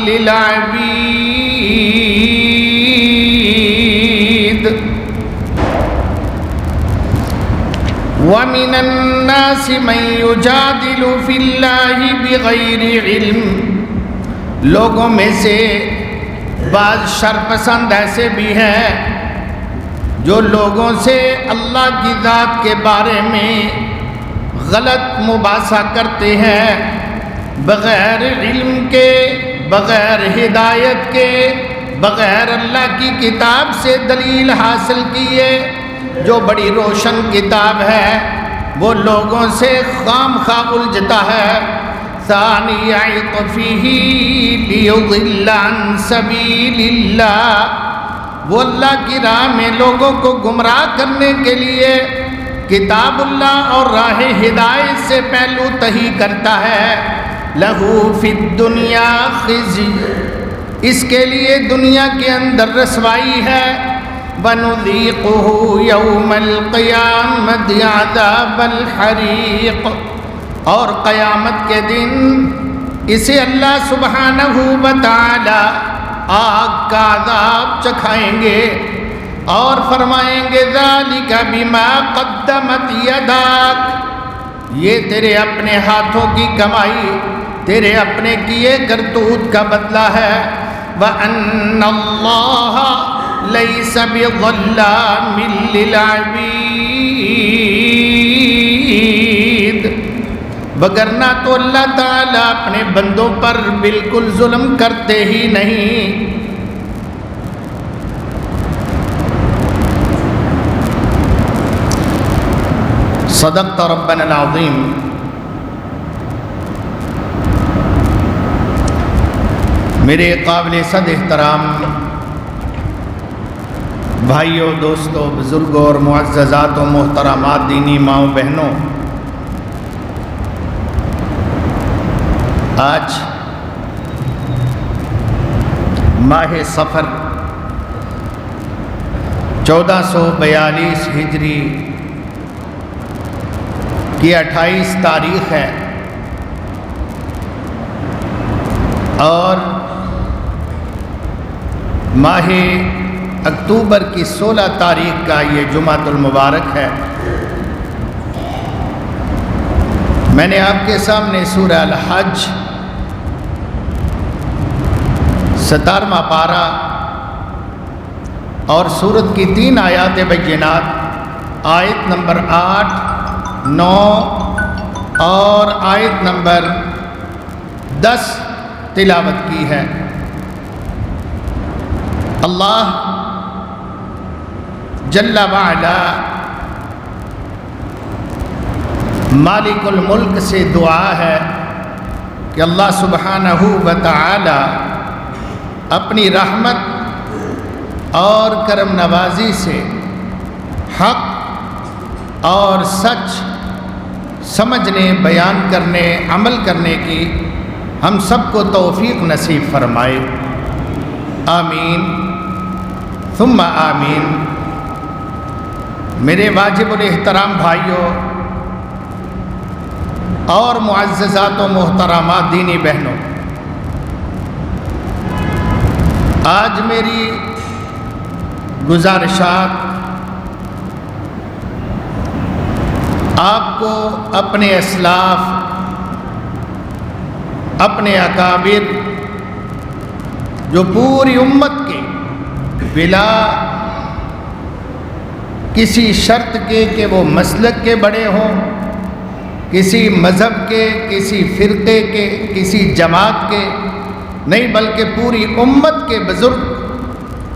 للعبيد ومن الناس من يجادل في الله بغير علم. لوگوں میں سے بعض شرپسند ایسے بھی ہیں جو لوگوں سے اللہ کی ذات کے بارے میں غلط مباحثہ کرتے ہیں، بغیر علم کے، بغیر ہدایت کے، بغیر اللہ کی کتاب سے دلیل حاصل کیے، جو بڑی روشن کتاب ہے، وہ لوگوں سے خام خواہ الجھتا ہے. ثانی عطفہ لیضل عن سبیل اللہ، وہ اللہ کی راہ میں لوگوں کو گمراہ کرنے کے لیے کتاب اللہ اور راہ ہدایت سے پہلو تہی کرتا ہے. لہو فی الدنیا خزی، اس کے لیے دنیا کے اندر رسوائی ہے. وَنُذِيقُهُ يَوْمَ الْقِيَامَةِ عَذَابَ الْحَرِيقِ، اور قیامت کے دن اسے اللہ سبحانہ و تعالی آگ کا عذاب چکھائیں گے اور فرمائیں گے ذَلِكَ بِمَا قَدَّمَتْ يَدَاكَ، یہ تیرے اپنے ہاتھوں کی کمائی، تیرے اپنے کیے کرتوت کا بدلہ ہے. وَأَنَّ اللَّهَ لَيْسَ بِظَلَّامٍ لِّلْعَبِيدِ، وگرنہ تو اللہ تعالیٰ اپنے بندوں پر بالکل ظلم کرتے ہی نہیں. صدقت ربنا العظیم. میرے قابل صد احترام بھائیوں، دوستوں، بزرگوں اور معززات و محترمات، دینی ماؤں بہنوں، آج ماہ صفر 1442 ہجری کی 28 تاریخ ہے اور ماہ اکتوبر کی 16 تاریخ کا یہ جمعۃ المبارک ہے. میں نے آپ کے سامنے سورہ الحج 17واں پارہ اور سورت کی 3 آیات بینات، آیت نمبر 8، 9 اور آیت نمبر 10 تلاوت کی ہے. اللہ جل وعلا مالک الملک سے دعا ہے کہ اللہ سبحانہ و تعالی اپنی رحمت اور کرم نوازی سے حق اور سچ سمجھنے، بیان کرنے، عمل کرنے کی ہم سب کو توفیق نصیب فرمائے. آمین ثم آمین. میرے واجب الاحترام بھائیوں اور معززات و محترمات دینی بہنوں، آج میری گزارشات آپ کو اپنے اسلاف، اپنے اکابر جو پوری امت کے بلا کسی شرط کے کہ وہ مسلک کے بڑے ہوں، کسی مذہب کے، کسی فرقے کے، کسی جماعت کے نہیں، بلکہ پوری امت کے بزرگ،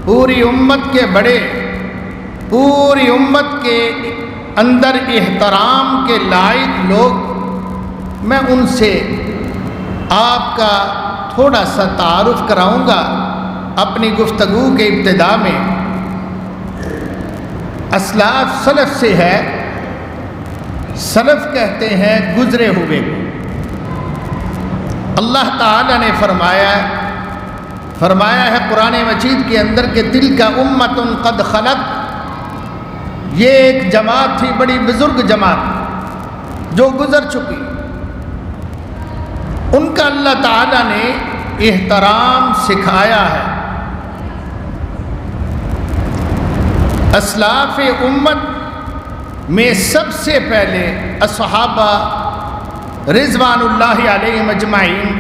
پوری امت کے بڑے، پوری امت کے اندر احترام کے لائق لوگ، میں ان سے آپ کا تھوڑا سا تعارف کراؤں گا اپنی گفتگو کے ابتدا میں. اسلاف سلف سے ہے، سلف کہتے ہیں گزرے ہوئے کو. اللہ تعالی نے فرمایا ہے قرآن مجید کے اندر کہ تلک امۃ قد خلت، یہ ایک جماعت تھی، بڑی بزرگ جماعت جو گزر چکی. ان کا اللہ تعالی نے احترام سکھایا ہے۔ اسلاف امت میں سب سے پہلے اصحابہ رضوان اللہ علیہم اجمعین،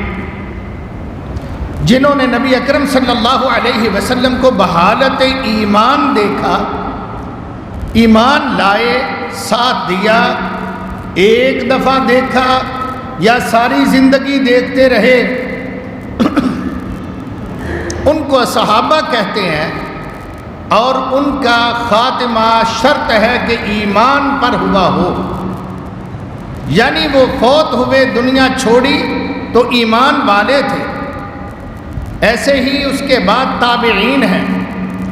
جنہوں نے نبی اکرم صلی اللہ علیہ وسلم کو بحالت ایمان دیکھا، ایمان لائے، ساتھ دیا، ایک دفعہ دیکھا یا ساری زندگی دیکھتے رہے، ان کو صحابہ کہتے ہیں، اور ان کا خاتمہ شرط ہے کہ ایمان پر ہوا ہو، یعنی وہ فوت ہوئے، دنیا چھوڑی تو ایمان والے تھے۔ ایسے ہی اس کے بعد تابعین ہیں،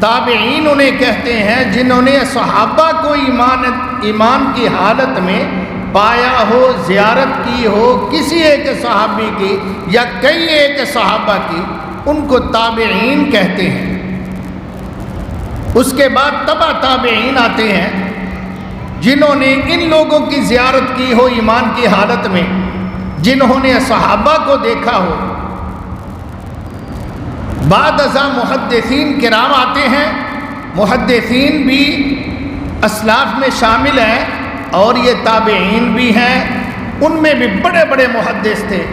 تابعین انہیں کہتے ہیں جنہوں نے صحابہ کو ایمان کی حالت میں پایا ہو، زیارت کی ہو کسی ایک صحابی کی یا کئی ایک صحابہ کی، ان کو تابعین کہتے ہیں۔ اس کے بعد تبع تابعین آتے ہیں، جنہوں نے ان لوگوں کی زیارت کی ہو ایمان کی حالت میں، جنہوں نے صحابہ کو دیکھا ہو۔ بعد ازاں محدثین کرام آتے ہیں، محدثین بھی اسلاف میں شامل ہیں اور یہ تابعین بھی ہیں، ان میں بھی بڑے بڑے محدث تھے،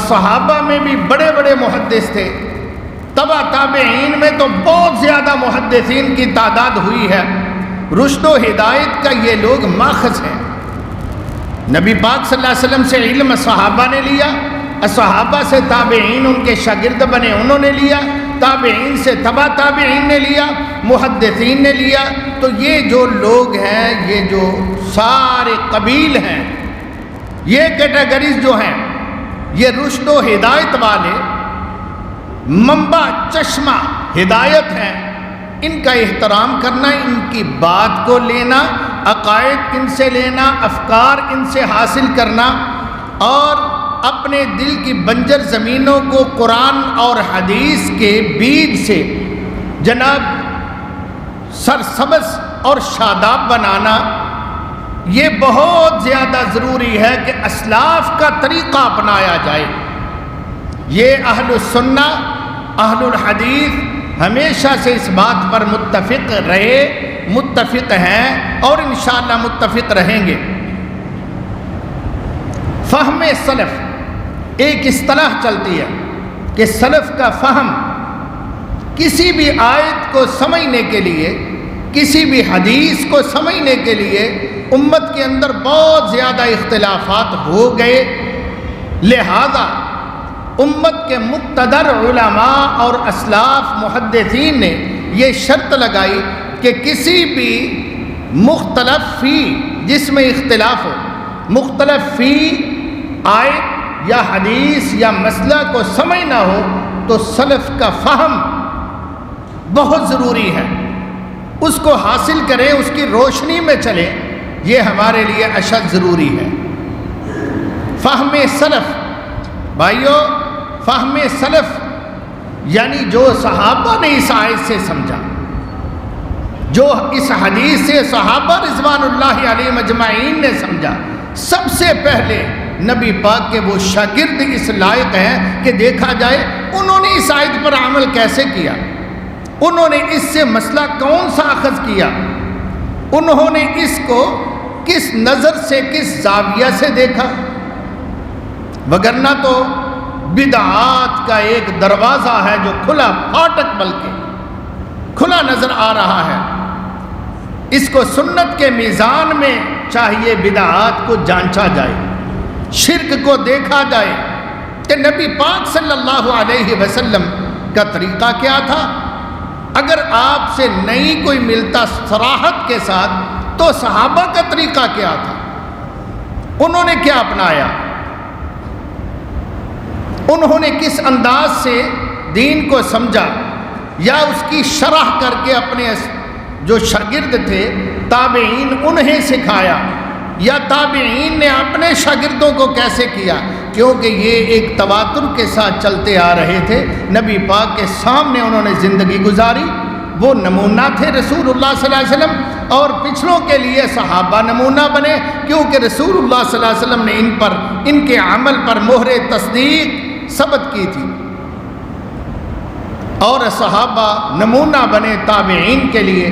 صحابہ میں بھی بڑے بڑے محدث تھے، تبع تابعین میں تو بہت زیادہ محدثین کی تعداد ہوئی ہے۔ رشد و ہدایت کا یہ لوگ ماخذ ہیں۔ نبی پاک صلی اللہ علیہ وسلم سے علم صحابہ نے لیا، صحابہ سے تابعین ان کے شاگرد بنے، انہوں نے لیا، تابعین سے تبع تابعین نے لیا، محدثین نے لیا۔ تو یہ جو لوگ ہیں، یہ جو سارے قبیل ہیں، یہ کیٹیگریز جو ہیں، یہ رشد و ہدایت والے، منبع چشمہ ہدایت ہیں۔ ان کا احترام کرنا، ان کی بات کو لینا، عقائد ان سے لینا، افکار ان سے حاصل کرنا، اور اپنے دل کی بنجر زمینوں کو قرآن اور حدیث کے بیج سے جناب سرسبز اور شاداب بنانا، یہ بہت زیادہ ضروری ہے کہ اسلاف کا طریقہ اپنایا جائے۔ یہ اہل السنہ، اہل الحدیث ہمیشہ سے اس بات پر متفق رہے، متفق ہیں اور انشاءاللہ متفق رہیں گے۔ فہم سلف ایک اصطلاح چلتی ہے کہ سلف کا فہم کسی بھی آیت کو سمجھنے کے لیے، کسی بھی حدیث کو سمجھنے کے لیے امت کے اندر بہت زیادہ اختلافات ہو گئے، لہذا امت کے مقتدر علماء اور اسلاف محدثین نے یہ شرط لگائی کہ کسی بھی مختلف فی، جس میں اختلاف ہو، مختلف فی آیت یا حدیث یا مسئلہ کو سمجھنا ہو تو سلف کا فہم بہت ضروری ہے، اس کو حاصل کریں، اس کی روشنی میں چلیں، یہ ہمارے لیے اشد ضروری ہے۔ فہم سلف، بھائیو، فہم سلف یعنی جو صحابہ نے اس آیت سے سمجھا، جو اس حدیث سے صحابہ رضوان اللہ علیہم اجمعین نے سمجھا۔ سب سے پہلے نبی پاک کے وہ شاگرد اس لائق ہیں کہ دیکھا جائے انہوں نے اس آیت پر عمل کیسے کیا، انہوں نے اس سے مسئلہ کون سا اخذ کیا، انہوں نے اس کو کس نظر سے، کس زاویہ سے دیکھا، وگرنہ تو بدعات کا ایک دروازہ ہے جو کھلا پھاٹک بلکہ کھلا نظر آ رہا ہے۔ اس کو سنت کے میزان میں چاہیے بدعات کو جانچا جائے، شرک کو دیکھا جائے کہ نبی پاک صلی اللہ علیہ وسلم کا طریقہ کیا تھا۔ اگر آپ سے نہیں کوئی ملتا صراحت کے ساتھ تو صحابہ کا طریقہ کیا تھا، انہوں نے کیا اپنایا، انہوں نے کس انداز سے دین کو سمجھا، یا اس کی شرح کر کے اپنے جو شاگرد تھے تابعین انہیں سکھایا، یا تابعین نے اپنے شاگردوں کو کیسے کیا، کیونکہ یہ ایک تواتر کے ساتھ چلتے آ رہے تھے۔ نبی پاک کے سامنے انہوں نے زندگی گزاری، وہ نمونہ تھے رسول اللہ صلی اللہ علیہ وسلم، اور پچھلوں کے لیے صحابہ نمونہ بنے، کیونکہ رسول اللہ صلی اللہ علیہ وسلم نے ان کے عمل پر مہر تصدیق ثبت کی تھی۔ اور صحابہ نمونہ بنے تابعین کے لیے،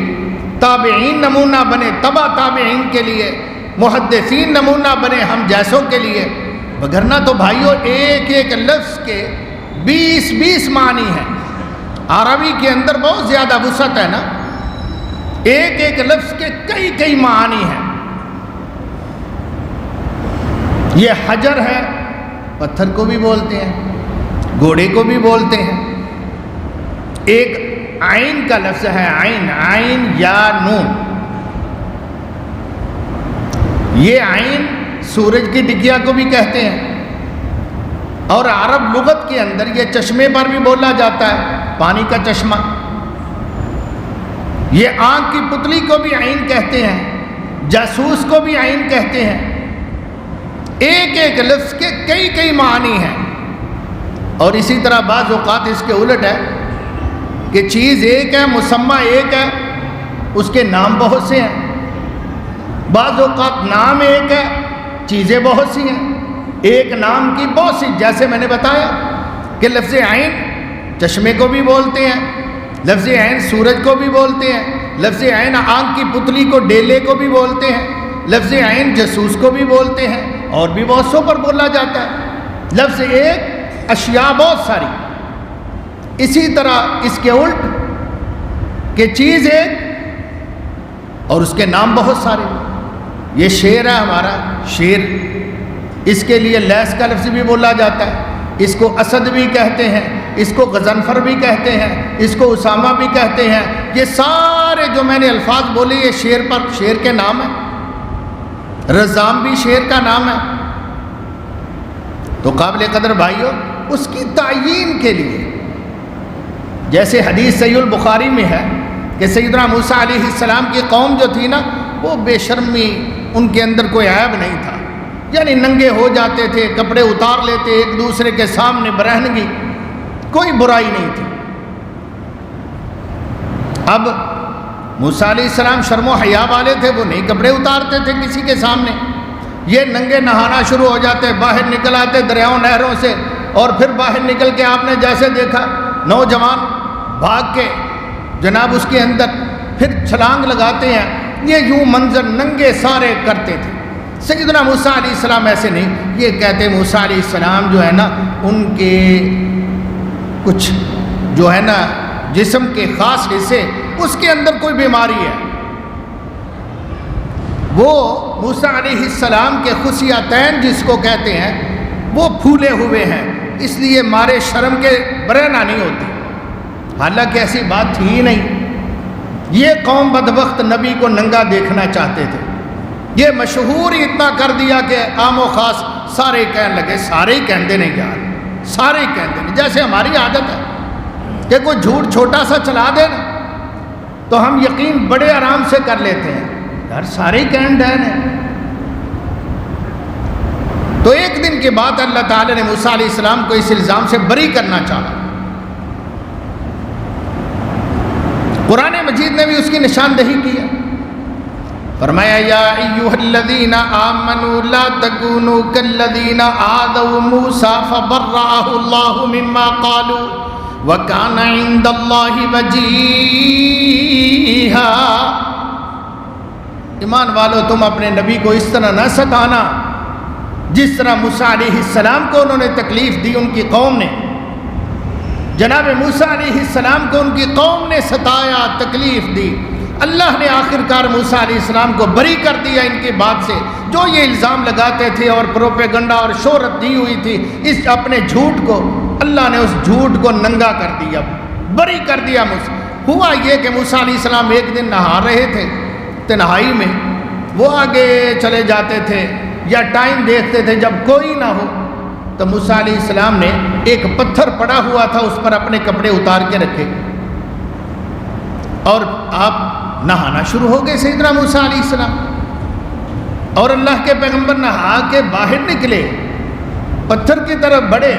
تابعین نمونہ بنے تبع تابعین کے لیے، محدثین نمونہ بنے ہم جیسوں کے لیے، وگرنہ تو بھائیو ایک ایک لفظ کے 20 معنی ہیں۔ عربی کے اندر بہت زیادہ وسعت ہے نا، ایک ایک لفظ کے کئی معنی ہیں۔ یہ حجر ہے، پتھر کو بھی بولتے ہیں، گھوڑے کو بھی بولتے ہیں۔ ایک عین کا لفظ ہے، عین یا نون، یہ عین سورج کی ٹکیا کو بھی کہتے ہیں، اور عرب لغت کے اندر یہ چشمے پر بھی بولا جاتا ہے، پانی کا چشمہ۔ یہ آنکھ کی پتلی کو بھی عین کہتے ہیں، جاسوس کو بھی عین کہتے ہیں۔ ایک ایک لفظ کے کئی معنی ہیں۔ اور اسی طرح بعض اوقات اس کے الٹ ہے کہ چیز ایک ہے، مسمى ایک ہے، اس کے نام بہت سے ہیں۔ بعض اوقات نام ایک ہے، چیزیں بہت سی ہیں، ایک نام کی بہت سی، جیسے میں نے بتایا کہ لفظ عین چشمے کو بھی بولتے ہیں، لفظ عین سورج کو بھی بولتے ہیں، لفظ عین آنکھ کی پتلی کو، ڈیلے کو بھی بولتے ہیں، لفظ عین جاسوس کو بھی بولتے ہیں، اور بھی بہت سو پر بولا جاتا ہے۔ لفظ ایک، اشیاء بہت ساری۔ اسی طرح اس کے الٹ کہ چیز ایک اور اس کے نام بہت سارے۔ یہ شعر ہے ہمارا، شعر، اس کے لیے لیس کا لفظ بھی بولا جاتا ہے، اس کو اسد بھی کہتے ہیں، اس کو غضنفر بھی کہتے ہیں، اس کو اسامہ بھی کہتے ہیں۔ یہ سارے جو میں نے الفاظ بولے یہ شعر کے نام ہیں۔ رزام بھی شعر کا نام ہے۔ تو قابل قدر بھائیو، اس کی تعیین کے لیے، جیسے حدیث صحیح البخاری میں ہے کہ سیدنا موسیٰ علیہ السلام کی قوم جو تھی نا، وہ بے شرمی، ان کے اندر کوئی عیب نہیں تھا، یعنی ننگے ہو جاتے تھے، کپڑے اتار لیتے ایک دوسرے کے سامنے، برہنگی، کوئی برائی نہیں تھی۔ اب موسیٰ علیہ السلام شرم و حیا والے تھے، وہ نہیں کپڑے اتارتے تھے کسی کے سامنے، یہ ننگے نہانا شروع ہو جاتے، باہر نکل آتے دریاؤں نہروں سے، اور پھر باہر نکل کے آپ نے جیسے دیکھا نوجوان بھاگ کے جناب اس کے اندر پھر چھلانگ لگاتے ہیں، یہ یوں منظر ننگے سارے کرتے تھے۔ سیدنا موسیٰ علیہ السلام ایسے نہیں، یہ کہتے موسیٰ علیہ السلام جو ہے نا، ان کے کچھ جو ہے نا جسم کے خاص حصے، اس کے اندر کوئی بیماری ہے، وہ موسیٰ علیہ السلام کے خصیتین جس کو کہتے ہیں وہ پھولے ہوئے ہیں، اس لیے مارے شرم کے برہنہ نہیں ہوتی۔ حالانکہ ایسی بات تھی ہی نہیں، یہ قوم بدبخت نبی کو ننگا دیکھنا چاہتے تھے، یہ مشہور ہی اتنا کر دیا کہ عام و خاص سارے کہنے لگے، سارے ہی کہندے نہیں یار، سارے ہی کہندے نہیں، جیسے ہماری عادت ہے کہ کوئی جھوٹ چھوٹا سا چلا دے نا تو ہم یقین بڑے آرام سے کر لیتے ہیں، یار سارے ہی کہن ڈین ہیں۔ تو ایک دن کے بعد اللہ تعالیٰ نے موسیٰ علیہ السلام کو اس الزام سے بری کرنا چاہا۔ قرآن مجید نے بھی اس کی نشاندہی کی ہے، فرمایا یا ایھا الذین آمنوا لا تکونوا کالذین آذوا موسیٰ فبرأہ اللہ مما قالوا وکان عند اللہ وجیہا۔ ایمان والو، تم اپنے نبی کو اس طرح نہ ستانا جس طرح موسیٰ علیہ السلام کو انہوں نے تکلیف دی، ان کی قوم نے، جناب موسیٰ علیہ السلام کو ان کی قوم نے ستایا، تکلیف دی۔ اللہ نے آخرکار موسیٰ علیہ السلام کو بری کر دیا ان کی بات سے، جو یہ الزام لگاتے تھے اور پروپیگنڈا اور شہرت دی ہوئی تھی اس اپنے جھوٹ کو، اللہ نے اس جھوٹ کو ننگا کر دیا، بری کر دیا۔ ہوا یہ کہ موسیٰ علیہ السلام ایک دن نہا رہے تھے تنہائی میں، وہ آگے چلے جاتے تھے یا ٹائم دیکھتے تھے، جب کوئی نہ ہو تو موسیٰ علیہ السلام نے ایک پتھر پڑا ہوا تھا اس پر اپنے کپڑے اتار کے رکھے اور آپ نہانا شروع ہو گئے سیدنا موسیٰ علیہ السلام، اور اللہ کے پیغمبر نہا کے باہر نکلے، پتھر کی طرف بڑھے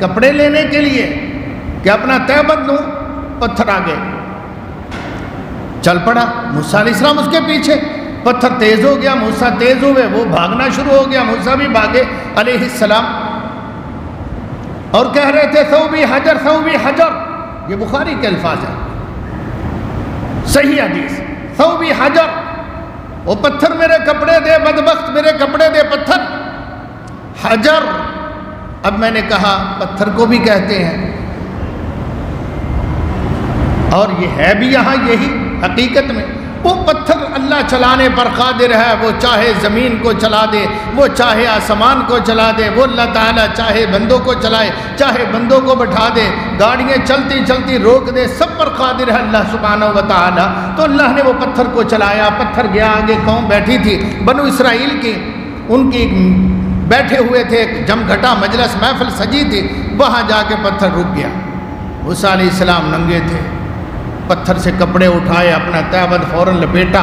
کپڑے لینے کے لیے کہ اپنا تہ بدلوں، پتھر آگے چل پڑا، موسیٰ علیہ السلام اس کے پیچھے، پتھر تیز ہو گیا، موسیٰ تیز ہوئے، وہ بھاگنا شروع ہو گیا، موسیٰ بھی بھاگے علیہ السلام، اور کہہ رہے تھے ثوبی حجر ثوبی حجر، یہ بخاری کے الفاظ ہیں، صحیح حدیث، ثوبی حجر، وہ پتھر میرے کپڑے دے بدبخت، میرے کپڑے دے پتھر، حجر۔ اب میں نے کہا پتھر کو بھی کہتے ہیں، اور یہ ہے بھی یہاں یہی حقیقت میں۔ وہ پتھر اللہ چلانے پر قادر ہے، وہ چاہے زمین کو چلا دے، وہ چاہے آسمان کو چلا دے، وہ اللہ تعالیٰ چاہے بندوں کو چلائے، چاہے بندوں کو بٹھا دے، گاڑیاں چلتی چلتی روک دے، سب پر قادر ہے اللہ سبحانہ و تعالیٰ۔ تو اللہ نے وہ پتھر کو چلایا، پتھر گیا آگے، قوم بیٹھی تھی بنو اسرائیل کی، ان کی بیٹھے ہوئے تھے، ایک جم گھٹا مجلس محفل سجی تھی، وہاں جا کے پتھر رک گیا۔ موسیٰ علیہ السلام ننگے تھے، پتھر سے کپڑے اٹھائے، اپنا تہبند فوراً لپیٹا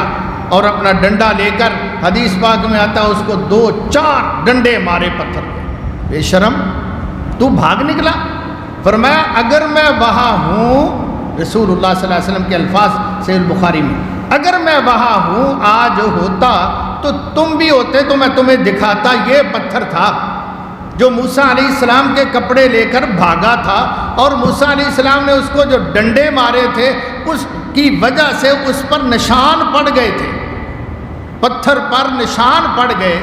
اور اپنا ڈنڈا لے کر، حدیث پاک میں آتا اس کو 2-4 ڈنڈے مارے پتھر پہ۔ بے شرم، تو بھاگ نکلا؟ فرمایا اگر میں وہاں ہوں، رسول اللہ صلی اللہ علیہ وسلم کے الفاظ صحیح البخاری میں، اگر میں وہاں ہوں آج ہوتا تو تم بھی ہوتے تو میں تمہیں دکھاتا یہ پتھر تھا جو موسیٰ علیہ السلام کے کپڑے لے کر بھاگا تھا، اور موسیٰ علیہ السلام نے اس کو جو ڈنڈے مارے تھے اس کی وجہ سے اس پر نشان پڑ گئے تھے، پتھر پر نشان پڑ گئے۔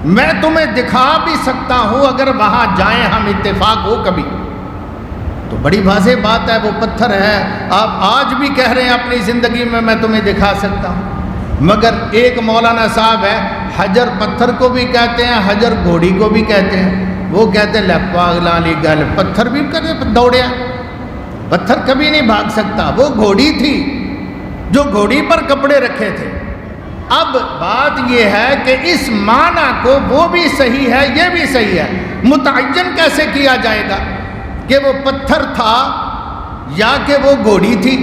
میں تمہیں دکھا بھی سکتا ہوں اگر وہاں جائیں ہم، اتفاق ہو کبھی تو۔ بڑی واضح بات ہے، وہ پتھر ہے، آپ آج بھی کہہ رہے ہیں اپنی زندگی میں تمہیں دکھا سکتا ہوں۔ مگر ایک مولانا صاحب ہے، حجر پتھر کو بھی کہتے ہیں، حجر گھوڑی کو بھی کہتے ہیں، وہ کہتے ہیں پاگلالی گل، پتھر بھی دوڑیا، پتھر کبھی نہیں بھاگ سکتا، وہ گھوڑی تھی جو گھوڑی پر کپڑے رکھے تھے۔ اب بات یہ ہے کہ اس معنی کو وہ بھی صحیح ہے یہ بھی صحیح ہے، متعین کیسے کیا جائے گا کہ وہ پتھر تھا یا کہ وہ گھوڑی تھی،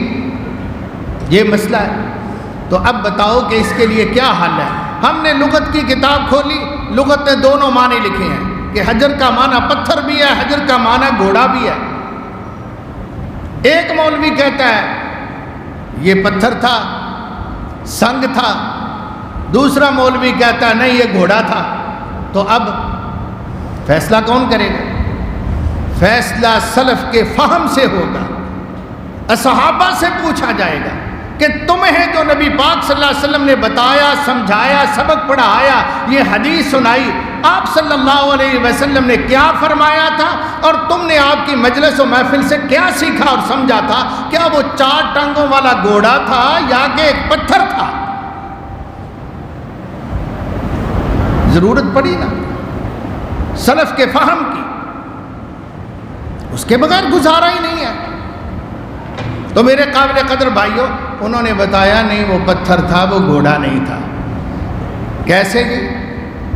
یہ مسئلہ ہے۔ تو اب بتاؤ کہ اس کے لیے کیا حل ہے؟ ہم نے لغت کی کتاب کھولی، لغت نے دونوں معنی لکھے ہیں کہ حجر کا معنی پتھر بھی ہے، حجر کا معنی گھوڑا بھی ہے۔ ایک مولوی کہتا ہے یہ پتھر تھا، سنگ تھا، دوسرا مولوی کہتا ہے نہیں یہ گھوڑا تھا۔ تو اب فیصلہ کون کرے گا؟ فیصلہ سلف کے فہم سے ہوگا، اصحابہ سے پوچھا جائے گا کہ تمہیں جو نبی پاک صلی اللہ علیہ وسلم نے بتایا، سمجھایا، سبق پڑھایا، یہ حدیث سنائی، آپ صلی اللہ علیہ وسلم نے کیا فرمایا تھا اور تم نے آپ کی مجلس و محفل سے کیا سیکھا اور سمجھا تھا؟ کیا وہ 4 ٹانگوں والا گھوڑا تھا یا کہ ایک پتھر تھا؟ ضرورت پڑی نا سلف کے فہم کی، اس کے بغیر گزارا ہی نہیں ہے۔ تو میرے قابل قدر بھائیوں، انہوں نے بتایا نہیں وہ پتھر تھا، وہ گھوڑا نہیں تھا۔ کیسے جی؟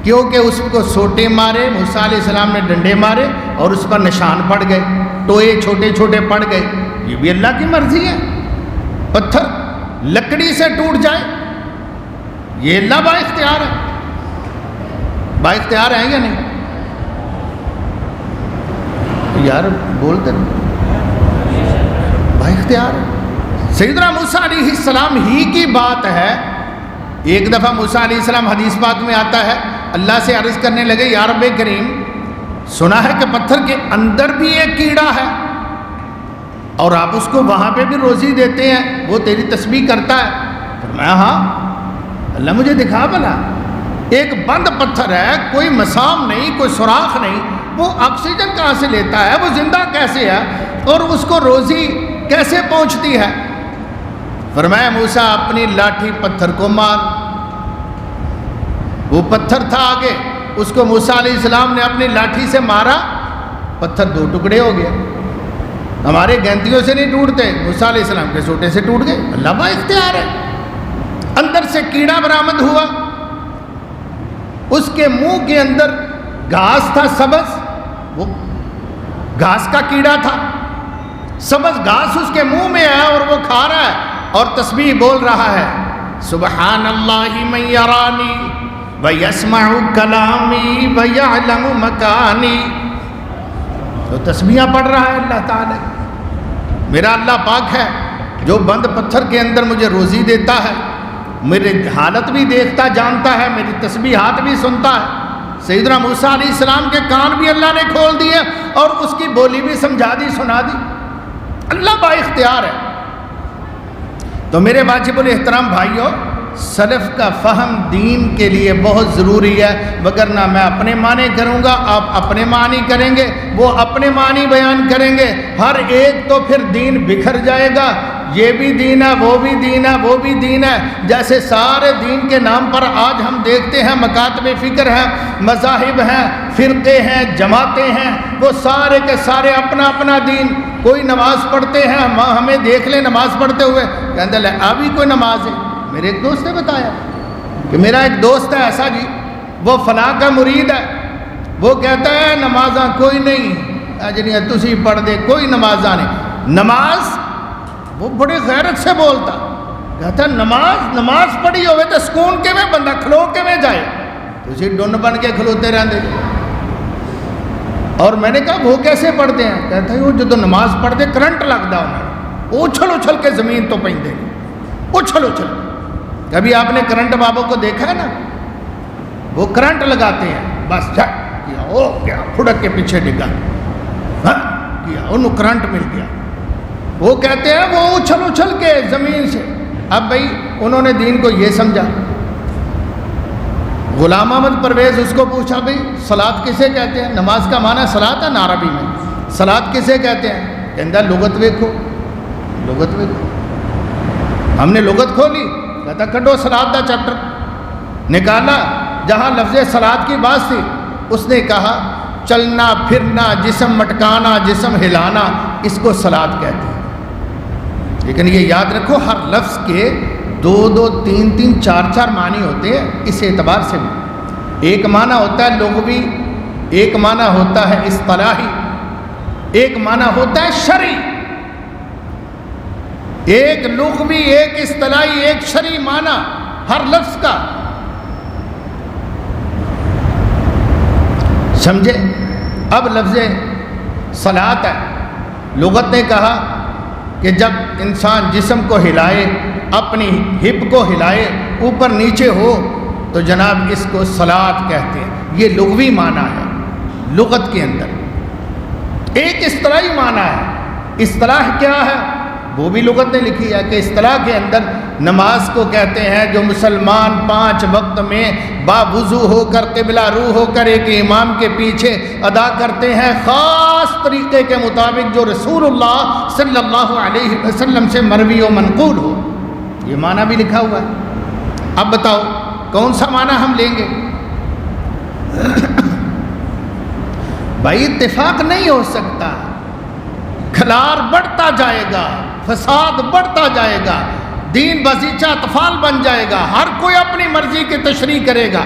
کیونکہ اس کو سوٹے مارے، موسیٰ علیہ السلام نے ڈنڈے مارے اور اس پر نشان پڑ گئے، ٹوئے چھوٹے چھوٹے پڑ گئے۔ یہ بھی اللہ کی مرضی ہے، پتھر لکڑی سے ٹوٹ جائے، یہ اللہ با اختیار ہے۔ با اختیار ہے یا نہیں؟ یار بولتے نہیں، با اختیار ہے۔ سیدنا موسیٰ علیہ السلام ہی کی بات ہے۔ ایک دفعہ موسیٰ علیہ السلام حدیث پاک میں آتا ہے، اللہ سے عرض کرنے لگے یا رب کریم، سنا ہے کہ پتھر کے اندر بھی ایک کیڑا ہے اور آپ اس کو وہاں پہ بھی روزی دیتے ہیں، وہ تیری تسبیح کرتا ہے۔ فرمایا ہاں، اللہ مجھے دکھا بھلا۔ ایک بند پتھر ہے، کوئی مسام نہیں، کوئی سوراخ نہیں، وہ آکسیجن کہاں سے لیتا ہے، وہ زندہ کیسے ہے اور اس کو روزی کیسے پہنچتی ہے؟ فرمایا موسیٰ اپنی لاٹھی پتھر کو مار۔ وہ پتھر تھا آگے، اس کو موسیٰ علیہ السلام نے اپنی لاٹھی سے مارا، پتھر 2 ٹکڑے ہو گئے۔ ہمارے گینتیوں سے نہیں ٹوٹتے، موسیٰ علیہ السلام کے سوٹے سے ٹوٹ گئے۔ اللہ با اختیار ہے۔ اندر سے کیڑا برآمد ہوا، اس کے منہ کے اندر گھاس تھا سبز، وہ گھاس کا کیڑا تھا، سبز گھاس اس کے منہ میں ہے اور وہ کھا رہا ہے اور تسبیح بول رہا ہے، سبحان اللہ من یرانی ویسمع کلامی ویعلم مکانی۔ تو تسبیحاں پڑھ رہا ہے اللہ تعالی۔ میرا اللہ پاک ہے جو بند پتھر کے اندر مجھے روزی دیتا ہے، میری حالت بھی دیکھتا جانتا ہے، میری تسبیحات بھی سنتا ہے۔ سیدنا موسیٰ علیہ السلام کے کان بھی اللہ نے کھول دیے اور اس کی بولی بھی سمجھا دی، سنا دی۔ اللہ با اختیار ہے۔ تو میرے واجب الاحترام بھائیوں، سلف کا فہم دین کے لیے بہت ضروری ہے، وگرنہ میں اپنے معنی کروں گا، آپ اپنے معنی کریں گے، وہ اپنے معنی بیان کریں گے، ہر ایک تو پھر دین بکھر جائے گا۔ یہ بھی دین ہے، وہ بھی دین ہے، وہ بھی دین ہے، جیسے سارے دین کے نام پر آج ہم دیکھتے ہیں مکاتب فکر ہیں، مذاہب ہیں، فرقے ہیں، جماعتیں ہیں، وہ سارے کے سارے اپنا اپنا دین۔ کوئی نماز پڑھتے ہیں، ہمیں دیکھ لیں نماز پڑھتے ہوئے، کہتے ہیں ابھی کوئی نماز ہے۔ میرے ایک دوست نے بتایا کہ میرا ایک دوست ہے ایسا جی، وہ فلاں کا مرید ہے، وہ کہتا ہے نمازاں کوئی نہیں، اجنی تسی پڑھ دے، کوئی نمازاں نہیں۔ نماز وہ بڑے غیرت سے بولتا، کہتا نماز پڑھی ہوئے تو سکون کے میں بندہ کھلو کے میں جائے، تسی ڈن بن کے کھلوتے رہندے۔ اور میں نے کہا وہ کیسے پڑھتے ہیں؟ کہتا ہے وہ جدو نماز پڑھتے کرنٹ لگتا انہیں، اچھل اچھل کے زمین تو پہنتے، اچھل اچھل۔ کبھی آپ نے کرنٹ بابوں کو دیکھا ہے نا، وہ کرنٹ لگاتے ہیں، بس جھٹ کیا، او کیا پھڑک کے پیچھے ڈگا، ہاں کیا، انہوں کرنٹ مل گیا۔ وہ کہتے ہیں وہ اچھل اچھل کے زمین سے۔ اب بھائی انہوں نے دین کو یہ سمجھا۔ غلام احمد پرویز اس کو پوچھا بھائی صلاۃ کسے کہتے ہیں؟ نماز کا معنی صلاۃ ہے نا عربی میں، صلاۃ کسے کہتے ہیں؟ کہتا لغت ویکھو، لغت ویکھو۔ ہم نے لغت کھولی، کہتا کڈو صلاۃ دا چیپٹر، نکالا جہاں لفظ صلاۃ کی بات تھی، اس نے کہا چلنا پھرنا، جسم مٹکانا، جسم ہلانا، اس کو صلاۃ کہتے ہیں۔ لیکن یہ یاد رکھو ہر لفظ کے دو دو تین تین چار چار معنی ہوتے ہیں، اس اعتبار سے بھی ایک معنی ہوتا ہے لغوی، ایک معنی ہوتا ہے اصطلاحی، ایک معنی ہوتا ہے شرعی، ایک لغوی، ایک اصطلاحی، ایک شرعی معنی ہر لفظ کا، سمجھے؟ اب لفظ صلاۃ ہے، لغت نے کہا کہ جب انسان جسم کو ہلائے، اپنی ہپ کو ہلائے، اوپر نیچے ہو، تو جناب اس کو صلاۃ کہتے ہیں۔ یہ لغوی معنی ہے لغت کے اندر۔ ایک اصطلاحی معنی ہے، اصطلاح کیا ہے وہ بھی لغت نے لکھی ہے کہ اصطلاح کے اندر نماز کو کہتے ہیں جو مسلمان 5 وقت میں باوضو ہو کر قبلہ رو ہو کر ایک امام کے پیچھے ادا کرتے ہیں خاص طریقے کے مطابق جو رسول اللہ صلی اللہ علیہ وسلم سے مروی و منقول ہو۔ یہ معنی بھی لکھا ہوا ہے۔ اب بتاؤ کون سا معنی ہم لیں گے؟ بھائی اتفاق نہیں ہو سکتا، کھلار بڑھتا جائے گا، فساد بڑھتا جائے گا، دین بازیچہ اطفال بن جائے گا، ہر کوئی اپنی مرضی کی تشریح کرے گا،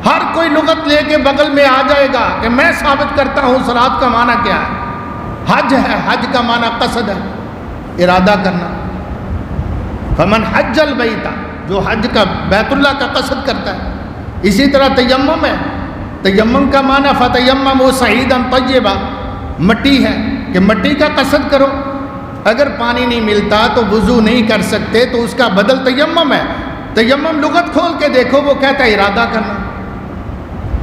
ہر کوئی لغت لے کے بغل میں آ جائے گا کہ میں ثابت کرتا ہوں صلاۃ کا معنی کیا ہے۔ حج ہے، حج کا معنی قصد ہے، ارادہ کرنا۔ فمن حج البیت، جو حج کا بیت اللہ کا قصد کرتا ہے۔ اسی طرح تیمم ہے، تیمم کا معنی فتیمموا صعیدا طیبا، مٹی ہے کہ مٹی کا قصد کرو۔ اگر پانی نہیں ملتا تو وضو نہیں کر سکتے تو اس کا بدل تیمم ہے۔ تیمم لغت کھول کے دیکھو، وہ کہتا ہے ارادہ کرنا،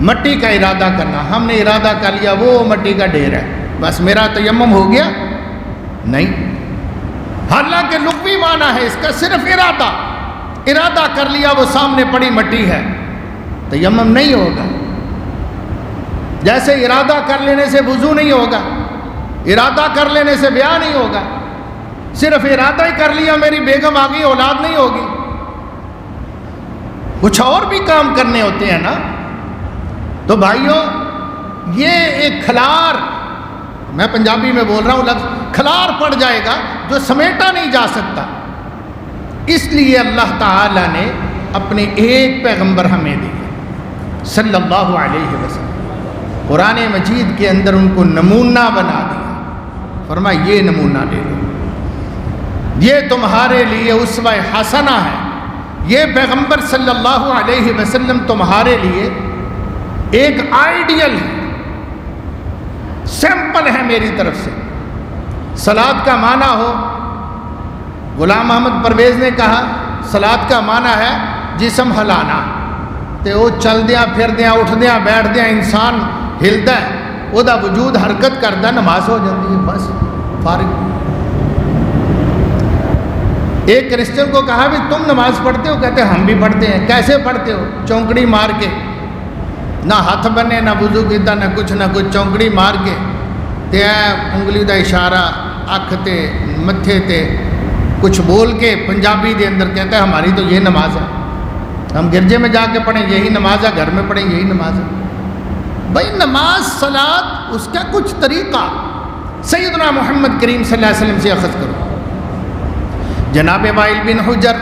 مٹی کا ارادہ کرنا۔ ہم نے ارادہ کر لیا وہ مٹی کا ڈھیر ہے، بس میرا تیمم ہو گیا؟ نہیں، حالانکہ لغوی معنی ہے اس کا صرف ارادہ، ارادہ کر لیا وہ سامنے پڑی مٹی ہے، تیمم نہیں ہوگا۔ جیسے ارادہ کر لینے سے وضو نہیں ہوگا، ارادہ کر لینے سے بیاہ نہیں ہوگا، صرف ارادہ ہی کر لیا میری بیگم آ گئی اولاد نہیں ہوگی، کچھ اور بھی کام کرنے ہوتے ہیں نا۔ تو بھائیوں یہ ایک کھلار، میں پنجابی میں بول رہا ہوں لفظ کھلار پڑ جائے گا جو سمیٹا نہیں جا سکتا۔ اس لیے اللہ تعالی نے اپنے ایک پیغمبر ہمیں دیے صلی اللہ علیہ وسلم، قرآن مجید کے اندر ان کو نمونہ بنا دیا، فرمایا یہ نمونہ لے لو، یہ تمہارے لیے اسوہ حسنہ ہے، یہ پیغمبر صلی اللہ علیہ وسلم تمہارے لیے ایک آئیڈیل ہے، سیمپل ہے میری طرف سے۔ صلاۃ کا معنی ہو، غلام احمد پرویز نے کہا صلاۃ کا معنی ہے جسم ہلانا، تے وہ چل دیاں پھر دیاں اٹھ دیاں بیٹھ دیاں انسان ہلتا ہے، وہ دا وجود حرکت کرتا، نماز ہو جاتی ہے، بس فارغ۔ ایک کرسچن کو کہا بھی تم نماز پڑھتے ہو؟ کہتے ہم بھی پڑھتے ہیں۔ کیسے پڑھتے ہو؟ چونکڑی مار کے، نہ ہاتھ بنے نہ وضو کیتا نہ کچھ چونکڑی مار کے تے انگلی دا اشارہ اکھ تے متھے تے کچھ بول کے پنجابی دے اندر کہتا ہے ہماری تو یہ نماز ہے، ہم گرجے میں جا کے پڑھیں یہی نماز ہے، گھر میں پڑھیں یہی نماز ہے۔ بھائی نماز صلاۃ اس کا کچھ طریقہ سیدنا محمد کریم صلی اللہ علیہ وسلم سے اخذ کرو۔ جناب وائل بن حجر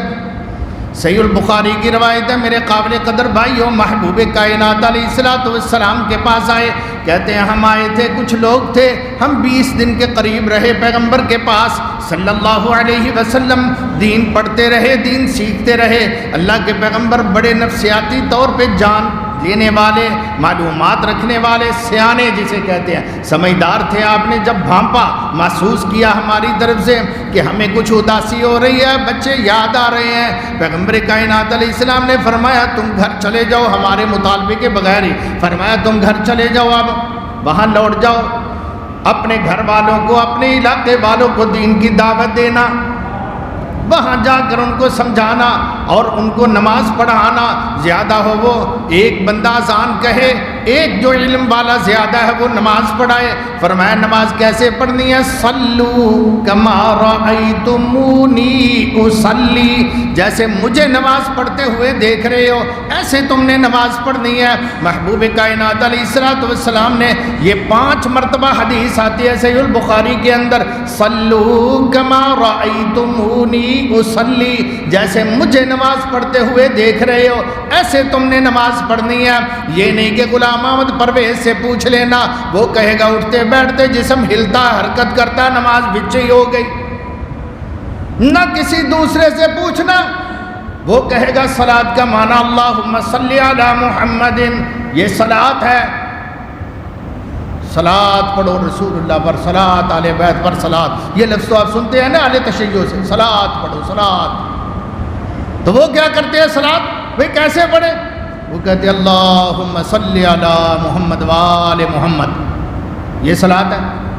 صحیح البخاری کی روایت ہے، میرے قابل قدر بھائیو محبوب کائنات علیہ السلام کے پاس آئے، کہتے ہیں ہم آئے تھے، کچھ لوگ تھے، ہم 20 دن کے قریب رہے پیغمبر کے پاس صلی اللہ علیہ وسلم، دین پڑھتے رہے، دین سیکھتے رہے۔ اللہ کے پیغمبر بڑے نفسیاتی طور پہ جان لینے والے، معلومات رکھنے والے، سیانے جسے کہتے ہیں، سمجھدار تھے۔ آپ نے جب بھانپا، محسوس کیا ہماری طرف سے کہ ہمیں کچھ اداسی ہو رہی ہے، بچے یاد آ رہے ہیں، پیغمبر کائنات علیہ السلام نے فرمایا تم گھر چلے جاؤ، ہمارے مطالبے کے بغیر ہی فرمایا تم گھر چلے جاؤ، اب وہاں لوٹ جاؤ، اپنے گھر والوں کو، اپنے علاقے والوں کو دین کی دعوت دینا، وہاں جا کر ان کو سمجھانا اور ان کو نماز پڑھانا۔ زیادہ ہو وہ ایک بندہ اذان کہے، ایک جو علم والا زیادہ ہے وہ نماز پڑھائے۔ فرمایا نماز کیسے پڑھنی ہے؟ صلو کما رأیتمونی اصلی، جیسے مجھے نماز پڑھتے ہوئے دیکھ رہے ہو ایسے تم نے نماز پڑھنی ہے۔ محبوب کائنات علیہ السلام نے یہ 5 مرتبہ حدیث آتی ہے صحیح البخاری کے اندر، صلو کما رأیتمونی اصلی، جیسے مجھے نماز پڑھتے ہوئے دیکھ رہے ہو ایسے تم نے نماز پڑھنی ہے۔ یہ نہیں کہ غلام احمد پرویز سے پوچھ لینا، وہ کہے گا اٹھتے بیٹھتے جسم ہلتا حرکت کرتا نماز بچ ہی ہو گئی، نہ کسی دوسرے سے پوچھنا، وہ کہے گا صلاۃ کا معنی اللہم صلی علی محمد، یہ صلاۃ ہے، صلاۃ پڑھو رسول اللہ پر، صلاۃ آل بیت پر صلاۃ، یہ لفظ تو آپ سنتے ہیں نا اہل تشیع سے، صلاۃ پڑھو صلاۃ۔ تو وہ کیا کرتے ہیں صلاۃ؟ بھئی کیسے پڑھے؟ وہ کہتے ہیں اللہم صلی علی محمد وآل محمد، یہ صلاۃ ہے۔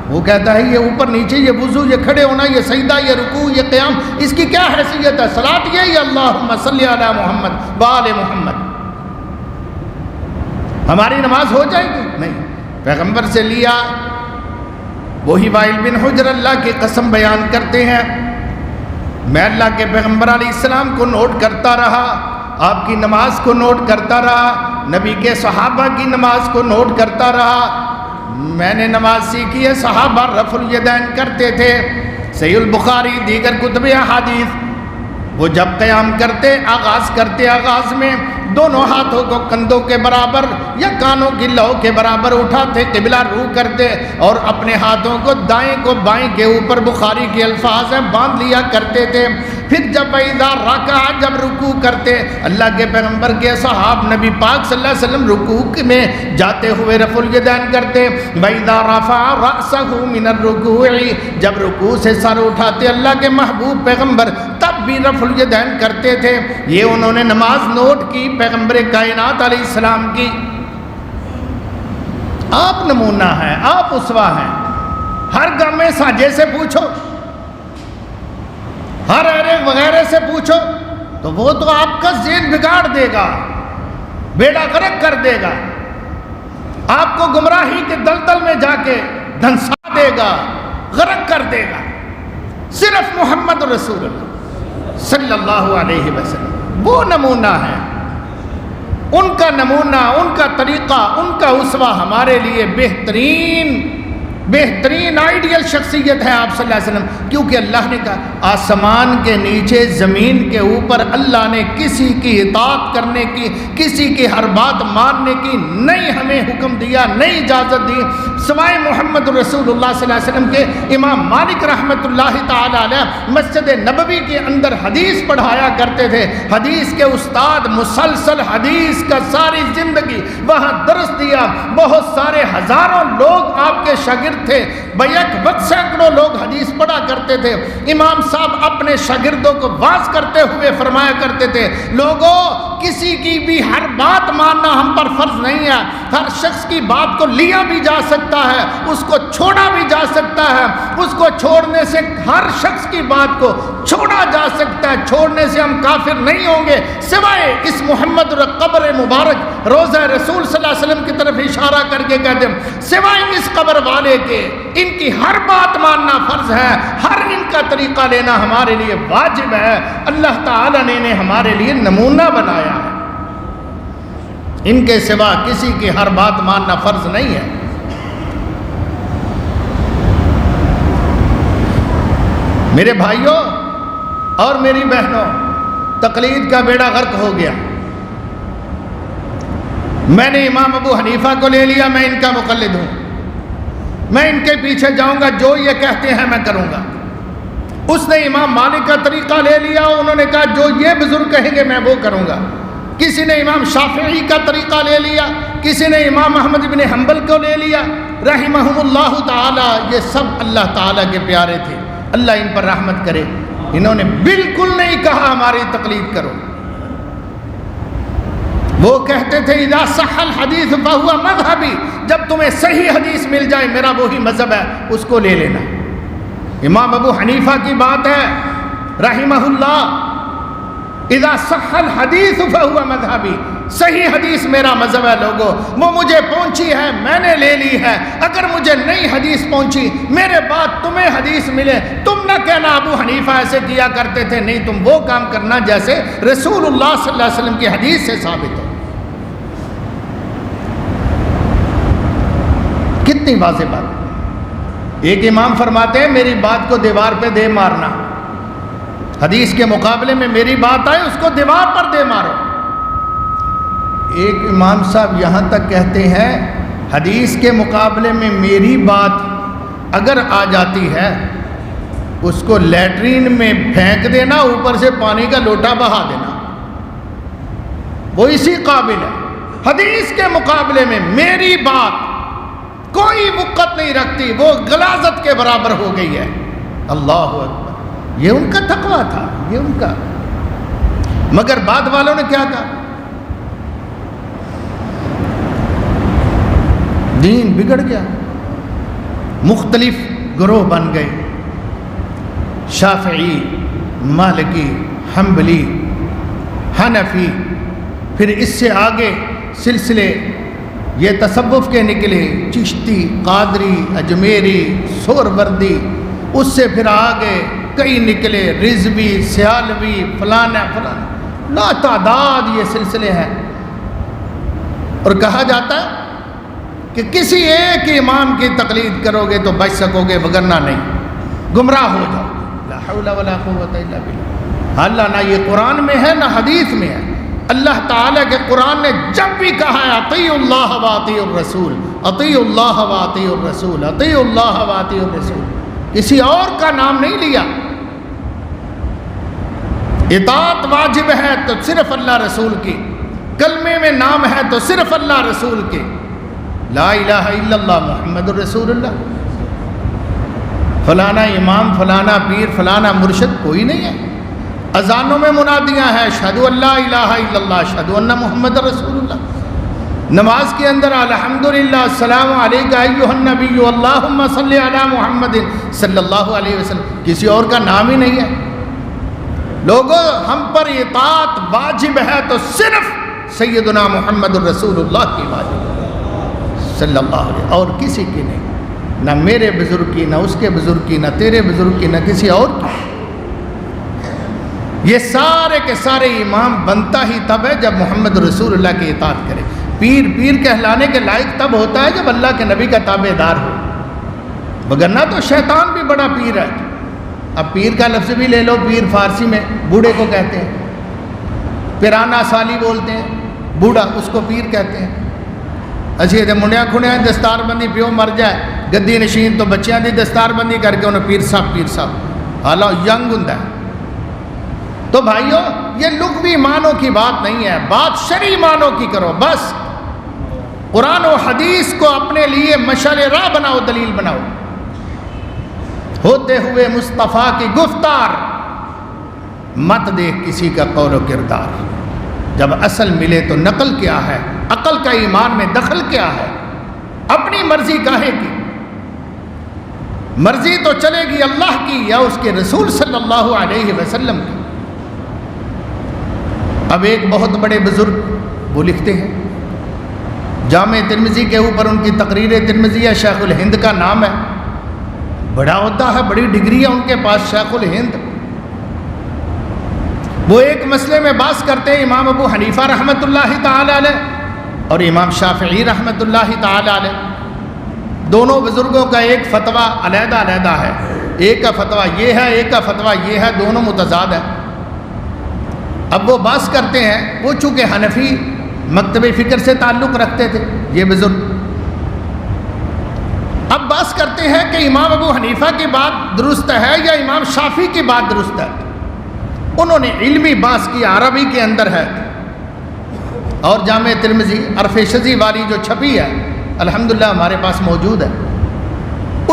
وہ کہتا ہے یہ اوپر نیچے، یہ وضو، یہ کھڑے ہونا، یہ سجدہ، یہ رکوع، یہ قیام، اس کی کیا حیثیت ہے؟ صلاۃ یہی اللہم صلی علی محمد وآل محمد۔ ہماری نماز ہو جائے گی؟ نہیں، پیغمبر سے لیا۔ وہی وائل بن حجر اللہ کی قسم بیان کرتے ہیں، میں اللہ کے پیغمبر علیہ السلام کو نوٹ کرتا رہا، آپ کی نماز کو نوٹ کرتا رہا، نبی کے صحابہ کی نماز کو نوٹ کرتا رہا۔ میں نے نماز سیکھی ہے، صحابہ رفع الیدین کرتے تھے، صحیح البخاری دیگر کتب احادیث، وہ جب قیام کرتے، آغاز میں دونوں ہاتھوں کو کندھوں کے برابر یا کانوں کی لو کے برابر اٹھاتے، قبلہ رو کرتے اور اپنے ہاتھوں کو دائیں کو بائیں کے اوپر، بخاری کے الفاظ ہیں، باندھ لیا کرتے تھے۔ پھر جب وَإِذَا رَكَعَ، جب رکوع کرتے، اللہ کے پیغمبر کے صحاب نبی پاک صلی اللہ علیہ وسلم رکوع میں جاتے ہوئے رفع الیدین کرتے۔ وَإِذَا رَفَعَ رَأْسَهُ مِنَ الرُّكُوعِ، جب رکوع سے سر اٹھاتے اللہ کے محبوب پیغمبر تب بھی رفع الیدین کرتے تھے۔ یہ انہوں نے نماز نوٹ کی پیغمبر کائنات علیہ السلام کی۔ آپ نمونہ ہیں، آپ اسوہ ہیں۔ ہر گامے ساجے سے پوچھو، ہر ایرے وغیرہ سے پوچھو تو وہ تو آپ کا ذہن بگاڑ دے گا، بیڑا غرق کر دے گا، آپ کو گمراہی کے دلدل میں جا کے دھنسا دے گا، غرق کر دے گا۔ صرف محمد رسول اللہ صلی اللہ علیہ وسلم وہ نمونہ ہے، ان کا نمونہ، ان کا طریقہ، ان کا اسوہ ہمارے لیے بہترین آئیڈیل شخصیت ہے آپ صلی اللہ علیہ وسلم، کیونکہ اللہ نے کہا آسمان کے نیچے زمین کے اوپر اللہ نے کسی کی اطاعت کرنے کی، کسی کی ہر بات ماننے کی نہیں ہمیں حکم دیا، نہیں اجازت دی، سوائے محمد رسول اللہ صلی اللہ علیہ وسلم کے۔ امام مالک رحمۃ اللہ تعالی علیہ مسجد نبوی کے اندر حدیث پڑھایا کرتے تھے، حدیث کے استاد، مسلسل حدیث کا ساری زندگی وہاں درس دیا، بہت سارے ہزاروں لوگ آپ کے شاگرد شاگرد تھے، بیک وقت سینکڑوں لوگ حدیث پڑھا کرتے تھے۔ امام صاحب اپنے شاگردوں کو واعظ کرتے ہوئے فرمایا کرتے تھے، لوگوں کسی کی بھی ہر بات ماننا ہم پر فرض نہیں ہے، ہر شخص کی بات کو لیا بھی جا سکتا ہے، اس کو چھوڑا بھی جا سکتا ہے، اس کو چھوڑنے سے ہر شخص کی بات کو چھوڑا جا سکتا ہے، چھوڑنے سے ہم کافر نہیں ہوں گے، سوائے اس محمد قبر مبارک روضہ رسول صلی اللہ علیہ وسلم کی طرف اشارہ کر کے کہتے ہیں، سوائے اس قبر والے کے ان کی ہر بات ماننا فرض ہے، ہر ان کا طریقہ لینا ہمارے لیے واجب ہے۔ اللہ تعالیٰ نے انہیں ہمارے لیے نمونہ بنایا ہے، ان کے سوا کسی کی ہر بات ماننا فرض نہیں ہے۔ میرے بھائیوں اور میری بہنوں، تقلید کا بیڑا غرق ہو گیا۔ میں نے امام ابو حنیفہ کو لے لیا، میں ان کا مقلد ہوں، میں ان کے پیچھے جاؤں گا، جو یہ کہتے ہیں میں کروں گا۔ اس نے امام مالک کا طریقہ لے لیا، انہوں نے کہا جو یہ بزرگ کہیں گے میں وہ کروں گا۔ کسی نے امام شافعی کا طریقہ لے لیا، کسی نے امام احمد بن حنبل کو لے لیا رحمہم اللہ تعالی۔ یہ سب اللہ تعالیٰ کے پیارے تھے، اللہ ان پر رحمت کرے۔ انہوں نے بالکل نہیں کہا ہماری تقلید کرو، وہ کہتے تھے اذا صح الحدیث فہو مذہبی، جب تمہیں صحیح حدیث مل جائے میرا وہی مذہب ہے، اس کو لے لینا۔ امام ابو حنیفہ کی بات ہے رحمہ اللہ، اذا صح الحدیث فہو مذہبی، صحیح حدیث میرا مذہب ہے۔ لوگوں وہ مجھے پہنچی ہے میں نے لے لی ہے، اگر مجھے نئی حدیث پہنچی میرے بعد تمہیں حدیث ملے، تم نہ کہنا ابو حنیفہ ایسے کیا کرتے تھے، نہیں تم وہ کام کرنا جیسے رسول اللہ صلی اللہ علیہ وسلم کی حدیث سے ثابت ہو۔ کتنی واضح بات۔ ایک امام فرماتے ہیں میری بات کو دیوار پہ دے مارنا، حدیث کے مقابلے میں میری بات آئے اس کو دیوار پر دے مارو۔ ایک امام صاحب یہاں تک کہتے ہیں حدیث کے مقابلے میں میری بات اگر آ جاتی ہے اس کو لیٹرین میں پھینک دینا، اوپر سے پانی کا لوٹا بہا دینا، وہ اسی قابل ہے۔ حدیث کے مقابلے میں میری بات کوئی وقت نہیں رکھتی، وہ غلاظت کے برابر ہو گئی ہے۔ اللہ اکبر، یہ ان کا تقویٰ تھا، یہ ان کا۔ مگر بعد والوں نے کیا کہا؟ دین بگڑ گیا، مختلف گروہ بن گئے، شافعی، مالکی، حنبلی، حنفی، پھر اس سے آگے سلسلے یہ تصوف کے نکلے، چشتی، قادری، اجمیری، سہروردی، اس سے پھر آگے کئی نکلے، رضوی، سیالوی، فلانا فلانا، لا تعداد یہ سلسلے ہیں۔ اور کہا جاتا ہے کہ کسی ایک امام کی تقلید کرو گے تو بچ سکو گے، وگرنہ نہیں، گمراہ ہو جاؤ۔ لا حول ولا قوت الا باللہ۔ اللہ نہ یہ قرآن میں ہے نہ حدیث میں ہے۔ اللہ تعالیٰ کے قرآن نے جب بھی کہا ہے اطیعوا اللہ و اطیعوا الرسول، اطیعوا اللہ و اطیعوا الرسول، اطیعوا اللہ و اطیعوا الرسول، کسی اور کا نام نہیں لیا۔ اطاعت واجب ہے تو صرف اللہ رسول کی، کلمے میں نام ہے تو صرف اللہ رسول کے، لا الہ الا اللہ محمد الرسول اللہ۔ فلانا امام، فلانا پیر، فلانا مرشد کوئی نہیں ہے۔ اذانوں میں منادیاں ہیں اشہد ان لا الہ الا اللہ، اشہد ان محمد رسول اللہ۔ نماز کے اندر الحمدللہ، السلام علیکہ ایھا النبی، اللہم صلی علی محمد صلی اللہ علیہ وسلم، کسی اور کا نام ہی نہیں ہے۔ لوگوں ہم پر اطاعت واجب ہے تو صرف سیدنا محمد الرسول اللہ کی واجب ہے، صلی اللہ علیہ، اور کسی کی نہیں، نہ میرے بزرگ کی، نہ اس کے بزرگ کی، نہ تیرے بزرگ کی، نہ کسی اور کی۔ یہ سارے کے سارے امام بنتا ہی تب ہے جب محمد رسول اللہ کی اطاعت کرے۔ پیر پیر کہلانے کے لائق تب ہوتا ہے جب اللہ کے نبی کا تابع دار ہو، وگرنہ تو شیطان بھی بڑا پیر ہے۔ اب پیر کا لفظ بھی لے لو، پیر فارسی میں بوڑھے کو کہتے ہیں، پیرانا سالی بولتے ہیں، بوڑھا اس کو پیر کہتے ہیں۔ اچھی جب منڈیا کھنیا دستار بندی پیو مر جائے گدی نشین تو بچیاں دی دستار بندی کر کے انہیں پیر صاحب حالہ ینگ ہوں۔ تو بھائیو یہ لغوی معنوں کی بات نہیں ہے، بات شرعی معنوں کی کرو بس۔ قرآن و حدیث کو اپنے لیے مشعل راہ بناؤ، دلیل بناؤ۔ ہوتے ہوئے مصطفیٰ کی گفتار، مت دیکھ کسی کا قول و کردار۔ جب اصل ملے تو نقل کیا ہے، عقل کا ایمان میں دخل کیا ہے؟ اپنی مرضی کاہے کی؟ مرضی تو چلے گی اللہ کی یا اس کے رسول صلی اللہ علیہ وسلم کی۔ اب ایک بہت بڑے بزرگ وہ لکھتے ہیں، جامع ترمذی کے اوپر ان کی تقریر ترمذیہ شیخ الہند کا نام ہے، بڑا ہوتا ہے، بڑی ڈگری ہے ان کے پاس، شیخ الہند۔ وہ ایک مسئلے میں بحث کرتے ہیں، امام ابو حنیفہ رحمۃ اللہ تعالی علیہ اور امام شافعی رحمۃ اللہ تعالی علیہ، دونوں بزرگوں کا ایک فتویٰ علیحدہ علیحدہ ہے، ایک کا فتویٰ یہ ہے، ایک کا فتویٰ یہ ہے، دونوں متضاد ہیں۔ اب وہ بحث کرتے ہیں، وہ چونکہ حنفی مکتب فکر سے تعلق رکھتے تھے یہ بزرگ، اب بحث کرتے ہیں کہ امام ابو حنیفہ کی بات درست ہے یا امام شافعی کی بات درست ہے۔ انہوں نے علمی بحث کی، عربی کے اندر ہے، اور جامع ترمذی عرف شذی والی جو چھپی ہے الحمدللہ ہمارے پاس موجود ہے،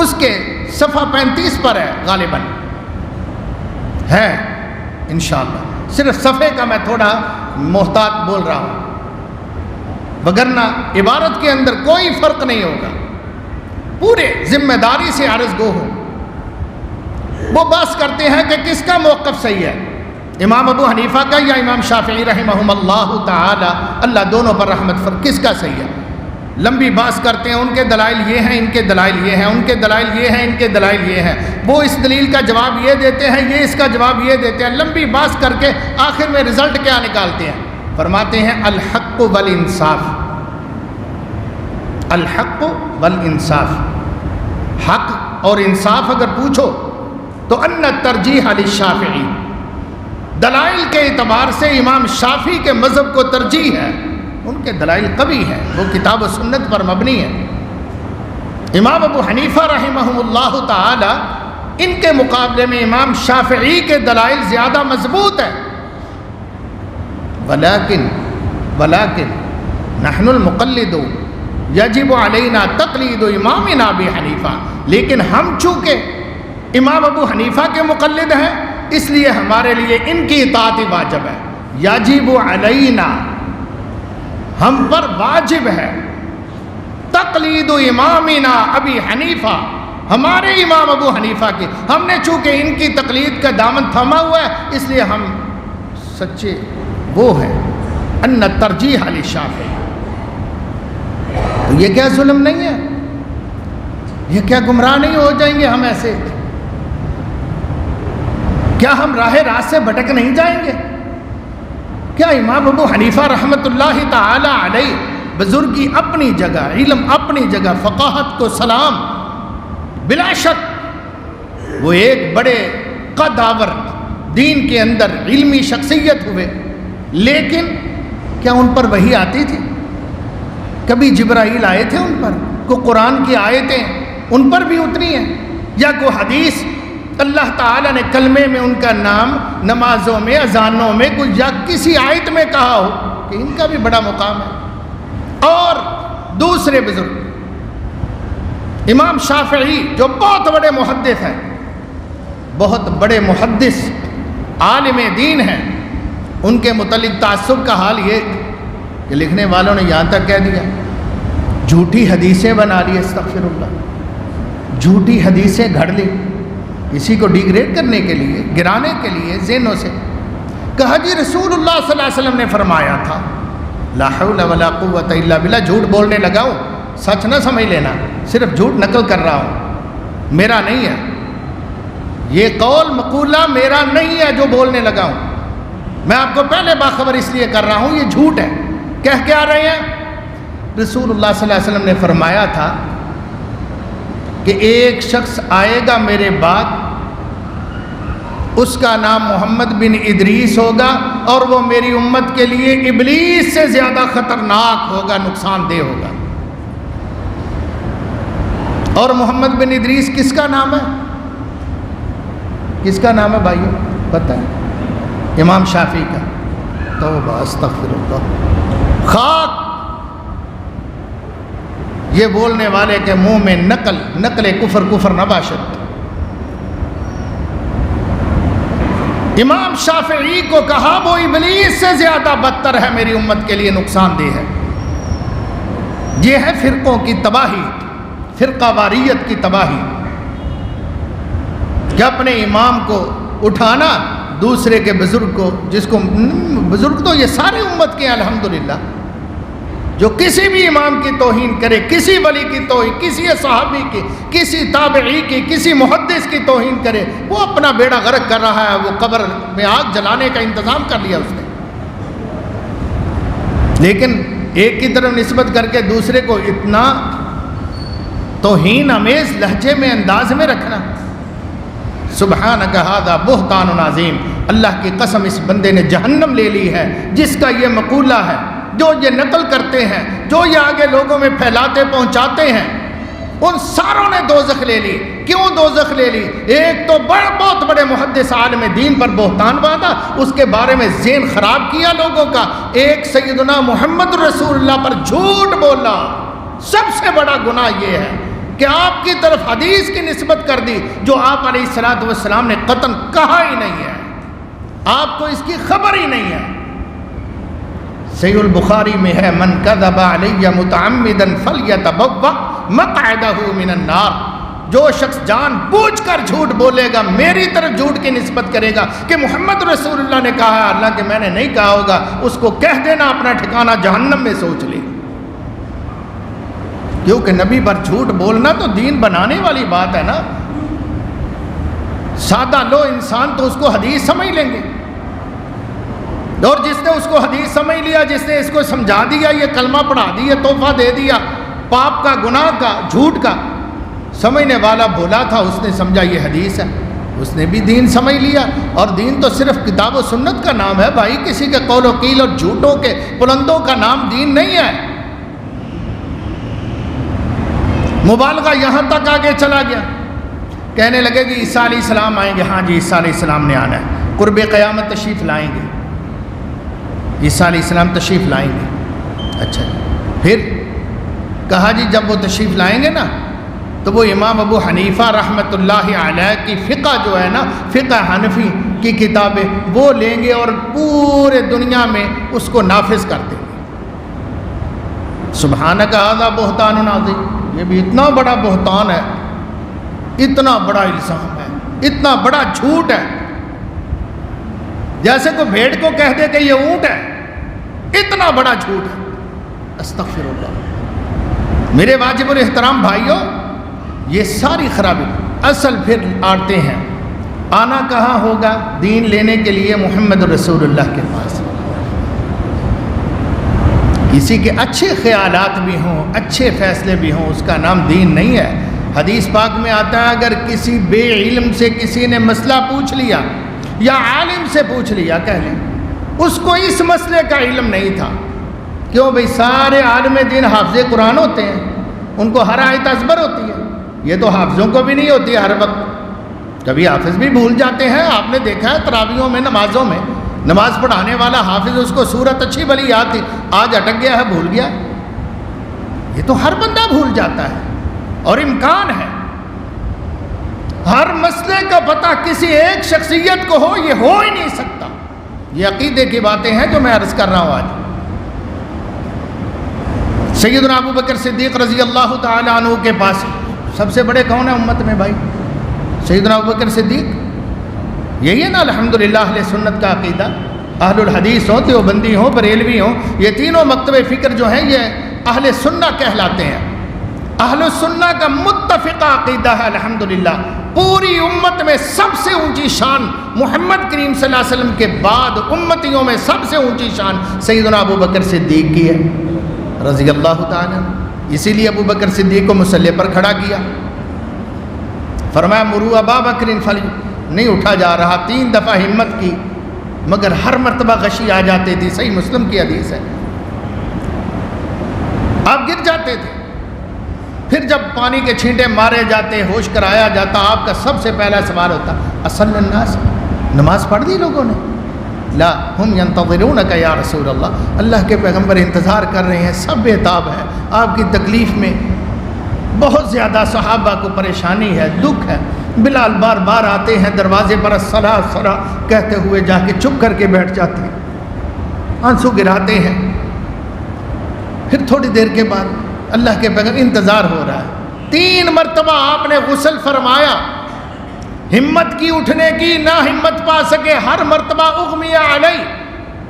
اس کے صفحہ 35 پر ہے، غالباً ہے انشاءاللہ، صرف صفحے کا میں تھوڑا محتاط بول رہا ہوں، وگرنہ عبارت کے اندر کوئی فرق نہیں ہوگا، پورے ذمہ داری سے عرض گو ہو۔ وہ بحث کرتے ہیں کہ کس کا موقف صحیح ہے، امام ابو حنیفہ کا یا امام شافعی رحمہم اللہ تعالی، اللہ دونوں پر رحمت فرق، کس کا صحیح ہے؟ لمبی بحث کرتے ہیں، ان کے دلائل یہ ہیں، ان کے دلائل یہ ہیں، ان کے دلائل یہ ہیں، ان کے دلائل یہ ہیں، وہ اس دلیل کا جواب یہ دیتے ہیں، یہ اس کا جواب یہ دیتے ہیں، لمبی بحث کر کے آخر میں رزلٹ کیا نکالتے ہیں؟ فرماتے ہیں الحق والانصاف، الحق والانصاف، حق اور انصاف اگر پوچھو تو ان ترجیح للشافعی، دلائل کے اعتبار سے امام شافعی کے مذہب کو ترجیح ہے، ان کے دلائل قوی ہیں، وہ کتاب و سنت پر مبنی ہے۔ امام ابو حنیفہ رحمہم اللہ تعالی، ان کے مقابلے میں امام شافعی کے دلائل زیادہ مضبوط ہیں، ولیکن نحن المقلد یجب علینا تقلید امامنا ابی حنیفہ، لیکن ہم چونکہ امام ابو حنیفہ کے مقلد ہیں اس لیے ہمارے لیے ان کی اطاعت واجب ہے، یجب علینا، ہم پر واجب ہے، تقلید امامنا ابی حنیفہ، ہمارے امام ابو حنیفہ کی، ہم نے چونکہ ان کی تقلید کا دامن تھاما ہوا ہے اس لیے ہم سچے وہ ہیں، ان ترجیح للشافعی۔ تو یہ کیا ظلم نہیں ہے؟ یہ کیا گمراہ نہیں ہو جائیں گے ہم ایسے؟ کیا ہم راہ راست سے بھٹک نہیں جائیں گے؟ کیا امام ابو حنیفہ رحمۃ اللہ تعالی علیہ بزرگی اپنی جگہ، علم اپنی جگہ، فقاہت کو سلام، بلا شک وہ ایک بڑے قد آور دین کے اندر علمی شخصیت ہوئے، لیکن کیا ان پر وحی آتی تھی؟ کبھی جبرائیل آئے تھے ان پر؟ کوئی قرآن کی آیتیں ان پر بھی اتری ہیں؟ یا کوئی حدیث اللہ تعالیٰ نے کلمے میں ان کا نام نمازوں میں، اذانوں میں، کوئی یا کسی آیت میں کہا ہو کہ ان کا بھی بڑا مقام ہے؟ اور دوسرے بزرگ امام شافعی جو بہت بڑے محدث ہیں، بہت بڑے محدث عالم دین ہیں، ان کے متعلق تعصب کا حال یہ کہ لکھنے والوں نے یہاں تک کہہ دیا جھوٹی حدیثیں بنا لی، استغفر اللہ، جھوٹی حدیثیں گھڑ لی اسی کو ڈیگریڈ کرنے کے لیے، گرانے کے لیے ذہنوں سے۔ کہا جی رسول اللہ صلی اللہ علیہ وسلم نے فرمایا تھا، لا حول ولا قوت الا باللہ، جھوٹ بولنے لگا ہوں، سچ نہ سمجھ لینا، صرف جھوٹ نقل کر رہا ہوں، میرا نہیں ہے یہ قول مقولہ، میرا نہیں ہے جو بولنے لگا ہوں، میں آپ کو پہلے باخبر اس لیے کر رہا ہوں، یہ جھوٹ ہے۔ کہہ کیا رہے ہیں؟ رسول اللہ صلی اللہ علیہ وسلم نے فرمایا تھا کہ ایک شخص آئے گا میرے بعد، اس کا نام محمد بن ادریس ہوگا، اور وہ میری امت کے لیے ابلیس سے زیادہ خطرناک ہوگا، نقصان دہ ہوگا۔ اور محمد بن ادریس کس کا نام ہے؟ کس کا نام ہے بھائیو پتہ ہے؟ امام شافعی کا۔ توبہ استغفر اللہ، خاک یہ بولنے والے کے منہ میں نقل کفر نہ باشد۔ امام شافعی کو کہا وہ ابلیس سے زیادہ بدتر ہے، میری امت کے لیے نقصان دہ ہے۔ یہ ہے فرقوں کی تباہی، فرقہ واریت کی تباہی، کہ اپنے امام کو اٹھانا دوسرے کے بزرگ کو، جس کو بزرگ تو یہ ساری امت کے ہیں الحمدللہ، جو کسی بھی امام کی توہین کرے، کسی ولی کی توہین، کسی صحابی کی، کسی تابعی کی، کسی محدث کی توہین کرے، وہ اپنا بیڑا غرق کر رہا ہے۔ وہ قبر میں آگ جلانے کا انتظام کر لیا اس نے۔ لیکن ایک کی طرف نسبت کر کے دوسرے کو اتنا توہین امیز لہجے میں، انداز میں رکھنا، سبحانک ھذا بہتان عظیم۔ اللہ کی قسم، اس بندے نے جہنم لے لی ہے، جس کا یہ مقولہ ہے، جو یہ نقل کرتے ہیں، جو یہ آگے لوگوں میں پھیلاتے پہنچاتے ہیں، ان ساروں نے دوزخ لے لی۔ کیوں دوزخ لے لی؟ ایک تو بہت بڑے محدث عالم دین پر بہتان باندھا، اس کے بارے میں ذہن خراب کیا لوگوں کا۔ ایک سیدنا محمد رسول اللہ پر جھوٹ بولا۔ سب سے بڑا گناہ یہ ہے کہ آپ کی طرف حدیث کی نسبت کر دی جو آپ علیہ الصلوۃ والسلام نے قطعاً کہا ہی نہیں ہے، آپ کو اس کی خبر ہی نہیں ہے۔ صحیح البخاری میں ہے، من کذب علی متعمدا فلیتبوأ مقعدہ من النار۔ جو شخص جان بوجھ کر جھوٹ بولے گا، میری طرف جھوٹ کی نسبت کرے گا کہ محمد رسول اللہ نے کہا ہے، اللہ کہ میں نے نہیں کہا ہوگا، اس کو کہہ دینا اپنا ٹھکانہ جہنم میں سوچ لے۔ کیونکہ نبی پر جھوٹ بولنا تو دین بنانے والی بات ہے نا۔ سادہ لو انسان تو اس کو حدیث سمجھ لیں گے، اور جس نے اس کو حدیث سمجھ لیا، جس نے اس کو سمجھا دیا، یہ کلمہ پڑھا دیا، تحفہ دے دیا، پاپ کا، گناہ کا، جھوٹ کا، سمجھنے والا بولا تھا، اس نے سمجھا یہ حدیث ہے، اس نے بھی دین سمجھ لیا۔ اور دین تو صرف کتاب و سنت کا نام ہے بھائی، کسی کے قول و قیل اور جھوٹوں کے پلندوں کا نام دین نہیں ہے۔ مبالغہ یہاں تک آگے چلا گیا، کہنے لگے کہ عیسیٰ علیہ السلام آئیں گے۔ ہاں جی، عیسیٰ علیہ السلام نے آنا ہے، قرب قیامت تشریف لائیں گے، عیسیٰ علیہ السلام تشریف لائیں گے۔ اچھا، پھر کہا جی جب وہ تشریف لائیں گے نا تو وہ امام ابو حنیفہ رحمۃ اللہ علیہ کی فقہ جو ہے نا، فقہ حنفی کی کتابیں وہ لیں گے اور پورے دنیا میں اس کو نافذ کر دیں گے۔ سبحانک ھذا بہتان عظیم، یہ بھی اتنا بڑا بہتان ہے، اتنا بڑا الزام ہے، اتنا بڑا جھوٹ ہے، جیسے کوئی بھیڑ کو کہہ دے کہ یہ اونٹ ہے، اتنا بڑا جھوٹ ہے۔ استغفر اللہ۔ میرے واجب الاحترام بھائیوں، یہ ساری خرابی اصل پھر آتے ہیں، آنا کہاں ہوگا دین لینے کے لیے؟ محمد رسول اللہ کے پاس۔ کسی کے اچھے خیالات بھی ہوں، اچھے فیصلے بھی ہوں، اس کا نام دین نہیں ہے۔ حدیث پاک میں آتا ہے، اگر کسی بے علم سے کسی نے مسئلہ پوچھ لیا یا عالم سے پوچھ لیا، کہہ لیں اس کو اس مسئلے کا علم نہیں تھا۔ کیوں بھئی؟ سارے عالم دین حافظ قرآن ہوتے ہیں، ان کو ہر آیت ازبر ہوتی ہے، یہ تو حافظوں کو بھی نہیں ہوتی ہر وقت، کبھی حافظ بھی بھول جاتے ہیں۔ آپ نے دیکھا ہے تراویحوں میں، نمازوں میں، نماز پڑھانے والا حافظ، اس کو سورت اچھی بلی یاد تھی، آج اٹک گیا ہے، بھول گیا۔ یہ تو ہر بندہ بھول جاتا ہے، اور امکان ہے ہر مسئلے کا پتہ کسی ایک شخصیت کو ہو، یہ ہو ہی نہیں سکتا۔ یہ عقیدے کی باتیں ہیں جو میں عرض کر رہا ہوں آج۔ سیدنا ابو بکر صدیق رضی اللہ تعالی عنہ کے پاس سب سے بڑے کون ہیں امت میں بھائی؟ سیدنا ابو بکر صدیق۔ یہی ہے نا الحمدللہ اہل سنت کا عقیدہ، اہل الحدیث ہوں، دیوبندی ہوں، بریلوی ہوں، یہ تینوں مکتب فکر جو ہیں یہ اہل سنت کہلاتے ہیں۔ اہل سنت کا متفقہ عقیدہ ہے الحمدللہ۔ پوری امت میں سب سے اونچی شان محمد کریم صلی اللہ علیہ وسلم کے بعد امتیوں میں سب سے اونچی شان سیدنا ابو بکر صدیق کی ہے رضی اللہ تعالیٰ۔ اسی لیے ابو بکر صدیق کو مصلی پر کھڑا کیا، فرمایا مروا ابا بکر فلی، نہیں اٹھا جا رہا، 3 دفعہ ہمت کی مگر ہر مرتبہ غشی آ جاتی تھی، صحیح مسلم کی حدیث ہے، آپ گر جاتے تھے۔ پھر جب پانی کے چھینٹے مارے جاتے، ہوش کرایا جاتا، آپ کا سب سے پہلا سوال ہوتا اصل الناس، نماز پڑھ دی لوگوں نے؟ لا ہم ینتظرونک یا رسول اللہ، اللہ کے پیغمبر انتظار کر رہے ہیں، سب بے تاب ہے آپ کی تکلیف میں، بہت زیادہ صحابہ کو پریشانی ہے، دکھ ہے۔ بلال بار بار آتے ہیں دروازے پر الصلاۃ الصلاۃ کہتے ہوئے، جا کے چپ کر کے بیٹھ جاتے ہیں، آنسو گراتے ہیں۔ پھر تھوڑی دیر کے بعد اللہ کے پیغمبر انتظار ہو رہا ہے، 3 مرتبہ آپ نے غسل فرمایا، ہمت کی اٹھنے کی، نہ ہمت پا سکے، ہر مرتبہ اغمی علیہ،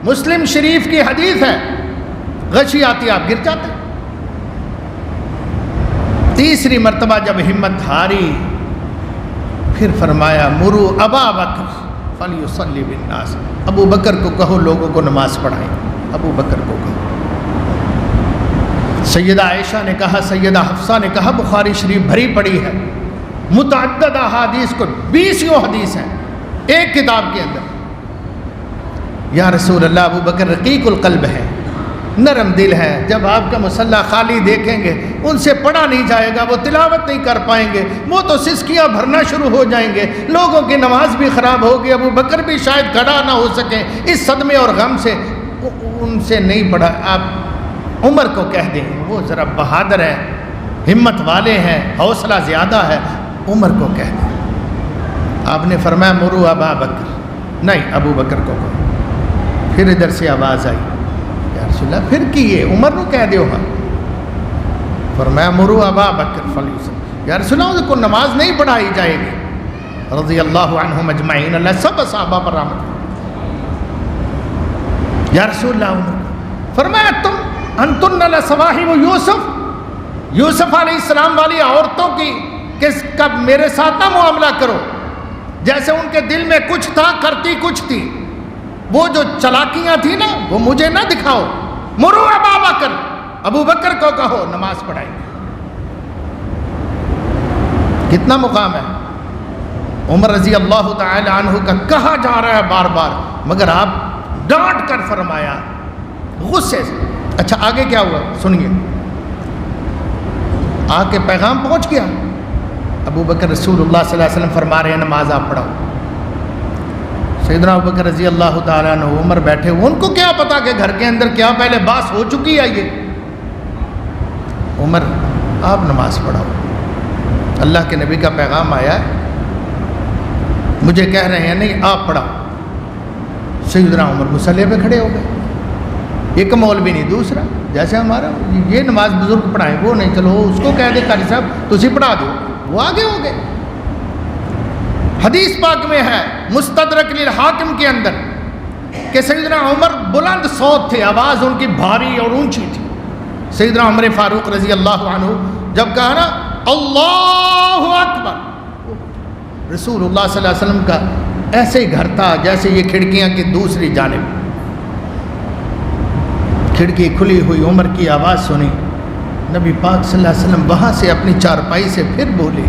مسلم شریف کی حدیث ہے، غشی آتی آپ گر جاتے۔ تیسری مرتبہ جب ہمت ہاری، پھر فرمایا مرو ابا بکر فلیصلی بالناس، ابو بکر کو کہو لوگوں کو نماز پڑھائیں، ابو بکر کو کہو۔ سیدہ عائشہ نے کہا، سیدہ حفصہ نے کہا، بخاری شریف بھری پڑی ہے متعدد احادیث کو، 20 حدیث ہیں ایک کتاب کے اندر۔ یا رسول اللہ، ابو بکر رقیق القلب ہے، نرم دل ہے، جب آپ کا مصلی خالی دیکھیں گے ان سے پڑھا نہیں جائے گا، وہ تلاوت نہیں کر پائیں گے، وہ تو سسکیاں بھرنا شروع ہو جائیں گے، لوگوں کی نماز بھی خراب ہوگی، ابو بکر بھی شاید کھڑا نہ ہو سکیں، اس صدمے اور غم سے ان سے نہیں پڑھا۔ آپ عمر کو کہہ دیں، وہ ذرا بہادر ہے، ہمت والے ہیں، حوصلہ زیادہ ہے، عمر کو کہہ دیں۔ آپ نے فرمایا مرو ابا بکر، نہیں ابو بکر کو کہو۔ پھر ادھر سے آواز آئی، یا رسول اللہ پھر کیے، عمر کو کہہ دیو۔ ہاں، فرمایا مرو ابا بکر فلیصلی، یا رسول اللہ کو نماز نہیں پڑھائی جائے گی، رضی اللہ عنہم اجمعین، اللہ سب صحابہ پر رحمت۔ یا رسول اللہ، عمر فرمایا تم انتن لصواحب یوسف، یوسف علیہ السلام والی عورتوں کی کس کب میرے ساتھ نہ معاملہ کرو، جیسے ان کے دل میں کچھ تھا کرتی کچھ تھی، وہ جو چلاکیاں تھیں نا وہ مجھے نہ دکھاؤ۔ مرو ابا بکر، ابو بکر کو کہو نماز پڑھائیں۔ کتنا مقام ہے عمر رضی اللہ تعالی عنہ کا، کہا جا رہا ہے بار بار، مگر آپ ڈانٹ کر فرمایا غصے سے۔ اچھا آگے کیا ہوا سنیے، آ کے پیغام پہنچ گیا، ابو بکر رسول اللہ صلی اللہ علیہ وسلم فرما رہے ہیں نماز آپ پڑھاؤ۔ سیدنا ابو بکر رضی اللہ تعالیٰ عنہ عمر بیٹھے، ان کو کیا پتا کہ گھر کے اندر کیا پہلے باس ہو چکی ہے یہ۔ عمر آپ نماز پڑھاؤ، اللہ کے نبی کا پیغام آیا ہے، مجھے کہہ رہے ہیں نہیں آپ پڑھاؤ۔ سیدنا عمر مصلی پہ کھڑے ہو گئے، ایک مولوی نہیں دوسرا، جیسے ہمارا یہ نماز بزرگ پڑھائیں، وہ نہیں، چلو اس کو کہہ دے قاری صاحب تسی پڑھا دو، وہ آگے ہو گئے۔ حدیث پاک میں ہے مستدرک للحاکم کے اندر کہ سیدنا عمر بلند صوت تھے، آواز ان کی بھاری اور اونچی تھی۔ سیدنا عمر فاروق رضی اللہ عنہ جب کہا نا اللہ اکبر، رسول اللہ صلی اللہ علیہ وسلم کا ایسے ہی گھر تھا جیسے یہ کھڑکیاں کی دوسری جانب، کھڑکی کھلی ہوئی، عمر کی آواز سنی، نبی پاک صلی اللہ علیہ وسلم وہاں سے اپنی چارپائی سے پھر بولے،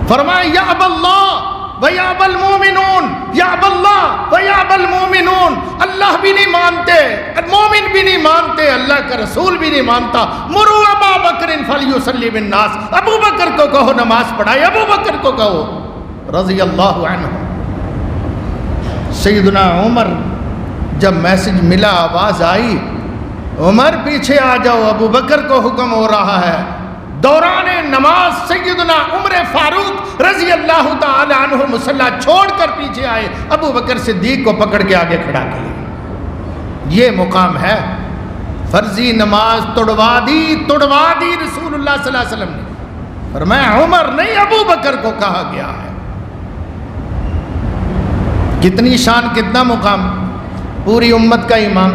فرمایا یا اب اللہ وَيَا أَبَا الْمُؤْمِنُونَ، یا اب اللہ وَيَا أَبَا الْمُؤْمِنُونَ، اللہ بھی نہیں مانتے، مومن بھی نہیں مانتے، اللہ کا رسول بھی نہیں مانتا، مرو ابا بکر فلیصلی بالناس، ابو بکر کو کہو نماز پڑھائے، ابو بکر کو کہو رضی اللہ عنہ۔ سیدنا عمر جب میسج ملا، آواز آئی عمر پیچھے آ جاؤ، ابو بکر کو حکم ہو رہا ہے، دوران نماز سیدنا عمر فاروق رضی اللہ تعالی عنہ مصلی چھوڑ کر پیچھے آئے، ابو بکر صدیق کو پکڑ کے آگے کھڑا کیا۔ یہ مقام ہے، فرضی نماز توڑوا دی رسول اللہ صلی اللہ علیہ وسلم نے، فرمایا عمر نہیں ابو بکر کو کہا گیا ہے۔ کتنی شان، کتنا مقام، پوری امت کا امام،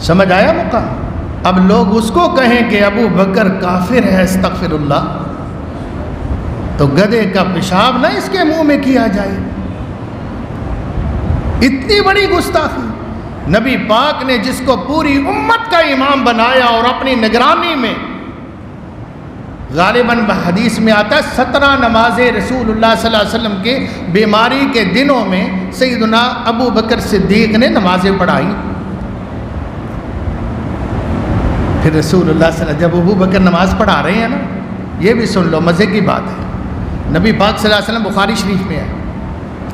سمجھ آیا مقام؟ اب لوگ اس کو کہیں کہ ابو بکر کافر ہے، استغفر اللہ، تو گدھے کا پیشاب نہ اس کے منہ میں کیا جائے، اتنی بڑی گستاخی۔ نبی پاک نے جس کو پوری امت کا امام بنایا اور اپنی نگرانی میں، غالباً حدیث میں آتا ہے 17 نمازیں رسول اللہ صلی اللہ علیہ وسلم کے بیماری کے دنوں میں سیدنا ابو بکر صدیق نے نمازیں پڑھائی۔ پھر رسول اللہ صلی اللہ علیہ وسلم جب ابو بکر نماز پڑھا رہے ہیں نا، یہ بھی سن لو، مزے کی بات ہے، نبی پاک صلی اللہ علیہ وسلم بخاری شریف میں ہے،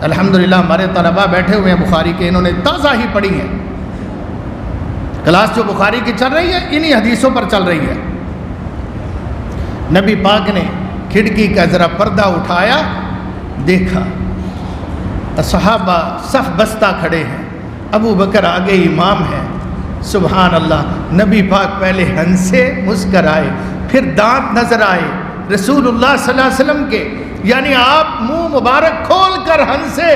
الحمدللہ ہمارے طلباء بیٹھے ہوئے ہیں بخاری کے، انہوں نے تازہ ہی پڑھی ہے، کلاس جو بخاری کی چل رہی ہے انہی حدیثوں پر چل رہی ہے۔ نبی پاک نے کھڑکی کا ذرا پردہ اٹھایا، دیکھا صحابہ صف بستہ کھڑے ہیں، ابو بکر آگے امام ہے۔ سبحان اللہ، نبی پاک پہلے ہنسے، مسکرائے، پھر دانت نظر آئے رسول اللہ صلی اللہ علیہ وسلم کے، یعنی آپ منہ مبارک کھول کر ہنسے۔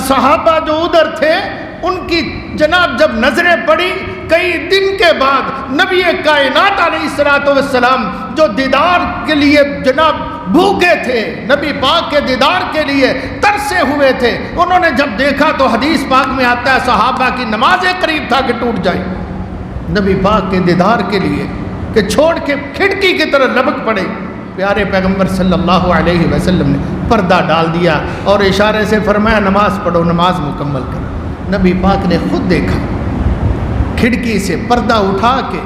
صحابہ جو ادھر تھے ان کی جناب جب نظریں پڑی، کئی دن کے بعد نبی کائنات علیہ السلام جو دیدار کے لیے جناب بھوکے تھے، نبی پاک کے دیدار کے لیے ترسے ہوئے تھے، انہوں نے جب دیکھا تو حدیث پاک میں آتا ہے صحابہ کی نمازیں قریب تھا کہ ٹوٹ جائے، نبی پاک کے دیدار کے لیے کہ چھوڑ کے کھڑکی کی طرح لبک پڑے۔ پیارے پیغمبر صلی اللہ علیہ وسلم نے پردہ ڈال دیا اور اشارے سے فرمایا نماز پڑھو، نماز مکمل کرو۔ نبی پاک نے خود دیکھا کھڑکی سے پردہ اٹھا کے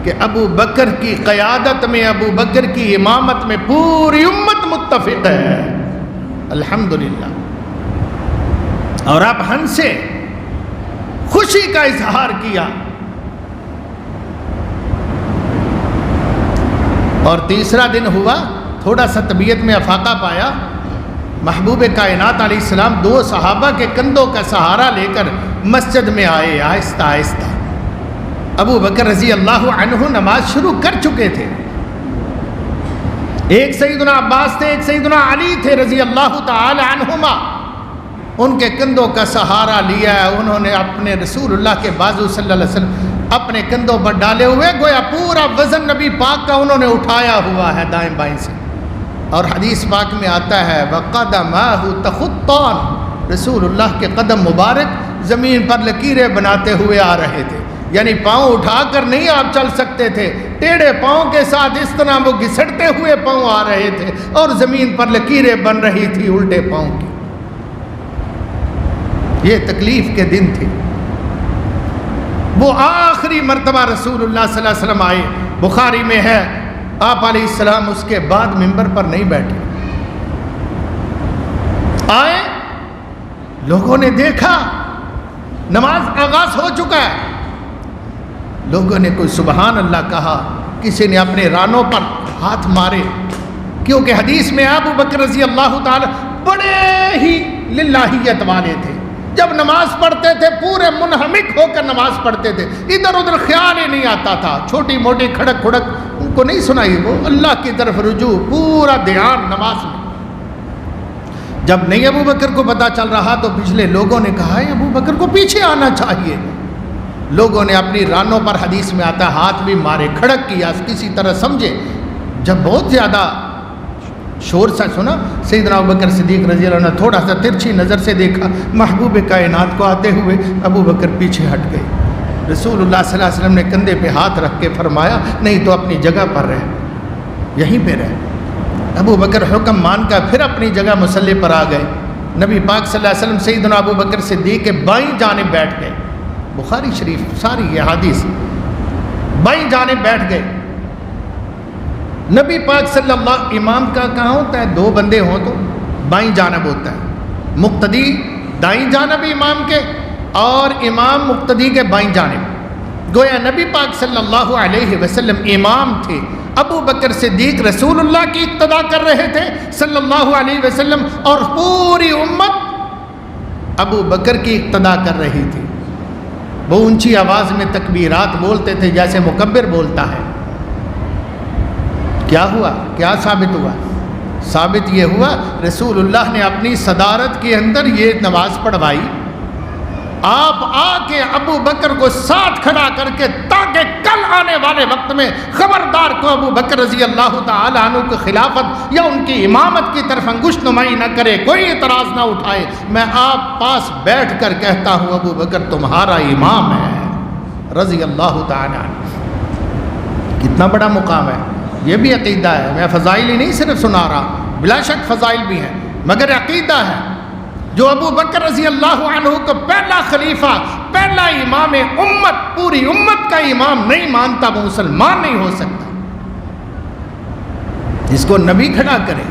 کہ ابو بکر کی قیادت میں، ابو بکر کی امامت میں پوری امت متفق ہے، الحمدللہ۔ اور آپ ہنسے، خوشی کا اظہار کیا۔ اور تیسرا دن ہوا، تھوڑا سا طبیعت میں افاقہ پایا، محبوب کائنات علیہ السلام دو صحابہ کے کندھوں کا سہارا لے کر مسجد میں آئے، آہستہ آہستہ۔ ابو بکر رضی اللہ عنہ نماز شروع کر چکے تھے، ایک سیدنا عباس تھے، ایک سیدنا علی تھے رضی اللہ تعالی عنہما، ان کے کندھوں کا سہارا لیا ہے انہوں نے، اپنے رسول اللہ کے بازو صلی اللہ علیہ وسلم اپنے کندھوں پر ڈالے ہوئے، گویا پورا وزن نبی پاک کا انہوں نے اٹھایا ہوا ہے دائیں بائیں سے۔ اور حدیث پاک میں آتا ہے وَقَدَمَاهُ تَخُطَّانِ، رسول اللہ کے قدم مبارک زمین پر لکیریں بناتے ہوئے آ رہے تھے، یعنی پاؤں اٹھا کر نہیں آپ چل سکتے تھے، ٹیڑھے پاؤں کے ساتھ اس طرح وہ گھسٹتے ہوئے پاؤں آ رہے تھے اور زمین پر لکیریں بن رہی تھی الٹے پاؤں کی۔ یہ تکلیف کے دن تھے، وہ آخری مرتبہ رسول اللہ صلی اللہ علیہ وسلم آئے، بخاری میں ہے آپ علیہ السلام اس کے بعد منبر پر نہیں بیٹھے، آئے، لوگوں نے دیکھا نماز آغاز ہو چکا ہے، لوگوں نے کوئی سبحان اللہ کہا، کسی نے اپنے رانوں پر ہاتھ مارے، کیونکہ حدیث میں ابو بکر رضی اللہ تعالی بڑے ہی للہیت والے تھے، جب نماز پڑھتے تھے پورے منہمک ہو کر نماز پڑھتے تھے، ادھر ادھر خیال ہی نہیں آتا تھا، چھوٹی موٹی کھڑک کھڑک ان کو نہیں سنائی، وہ اللہ کی طرف رجوع، پورا دھیان نماز میں۔ جب نہیں ابو بکر کو پتہ چل رہا تو پچھلے لوگوں نے کہا ہے ابو بکر کو پیچھے آنا چاہیے، لوگوں نے اپنی رانوں پر حدیث میں آتا ہے ہاتھ بھی مارے، کھڑک کیا کسی طرح سمجھے۔ جب بہت زیادہ شور سا سنا، سیدنا ابوبکر صدیق رضی اللہ عنہ نے تھوڑا سا ترچھی نظر سے دیکھا محبوب کائنات کو آتے ہوئے، ابو بکر پیچھے ہٹ گئے۔ رسول اللہ صلی اللہ علیہ وسلم نے کندھے پہ ہاتھ رکھ کے فرمایا نہیں تو اپنی جگہ پر رہ، یہیں پہ رہ۔ ابو بکر حکم مان کر پھر اپنی جگہ مصلی پر آ گئے۔ نبی پاک صلی اللہ علیہ وسلم سیدنا ابو بکر صدیق کے بائیں جانب بیٹھ گئے، بخاری شریف ساری یہ حدیث، بائیں جانب بیٹھ گئے۔ نبی پاک صلی اللہ، امام کا کہاں ہوتا ہے؟ دو بندے ہوں تو بائیں جانب ہوتا ہے، مقتدی دائیں جانب امام کے اور امام مقتدی کے بائیں جانب۔ گویا نبی پاک صلی اللہ علیہ وسلم امام تھے، ابو بکر صدیق رسول اللہ کی اقتدا کر رہے تھے صلی اللہ علیہ وسلم، اور پوری امت ابو بکر کی اقتدا کر رہی تھی۔ وہ اونچی آواز میں تکبیرات بولتے تھے جیسے مکبر بولتا ہے۔ کیا ہوا؟ کیا ثابت ہوا؟ ثابت یہ ہوا رسول اللہ نے اپنی صدارت کے اندر یہ نماز پڑھوائی، آپ آ کے ابو بکر کو ساتھ کھڑا کر کے، تاکہ کل آنے والے وقت میں خبردار کو ابو بکر رضی اللہ تعالی عنہ کی خلافت یا ان کی امامت کی طرف انگشت نمائی نہ کرے، کوئی اعتراض نہ اٹھائے۔ میں آپ پاس بیٹھ کر کہتا ہوں ابو بکر تمہارا امام ہے رضی اللہ تعالی عنہ۔ کتنا بڑا مقام ہے، یہ بھی عقیدہ ہے، میں فضائل ہی نہیں صرف سنا رہا، بلا شک فضائل بھی ہیں، مگر عقیدہ ہے۔ جو ابو بکر رضی اللہ عنہ کو پہلا خلیفہ، پہلا امام امت، پوری امت کا امام نہیں مانتا وہ مسلمان نہیں ہو سکتا۔ جس کو نبی کھڑا کرے،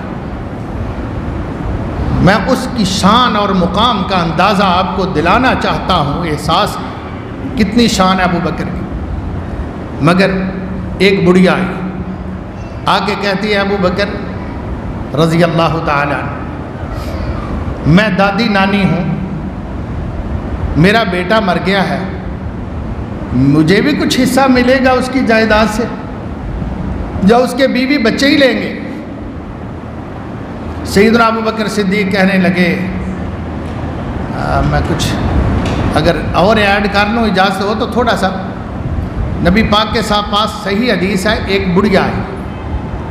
میں اس کی شان اور مقام کا اندازہ آپ کو دلانا چاہتا ہوں، احساس کتنی شان ہے ابو بکر کی۔ مگر ایک بڑھیا آئی، آگے کہتی ہے ابو بکر رضی اللہ تعالیٰ عنہ، میں دادی نانی ہوں، میرا بیٹا مر گیا ہے، مجھے بھی کچھ حصہ ملے گا اس کی جائیداد سے، یا اس کے بیوی بچے ہی لیں گے؟ سیدنا ابو بکر صدیق کہنے لگے میں کچھ اگر اور ایڈ کر لوں اجازت ہو تو تھوڑا سا۔ نبی پاک کے پاس صحیح حدیث ہے، ایک بڑھیا ہے،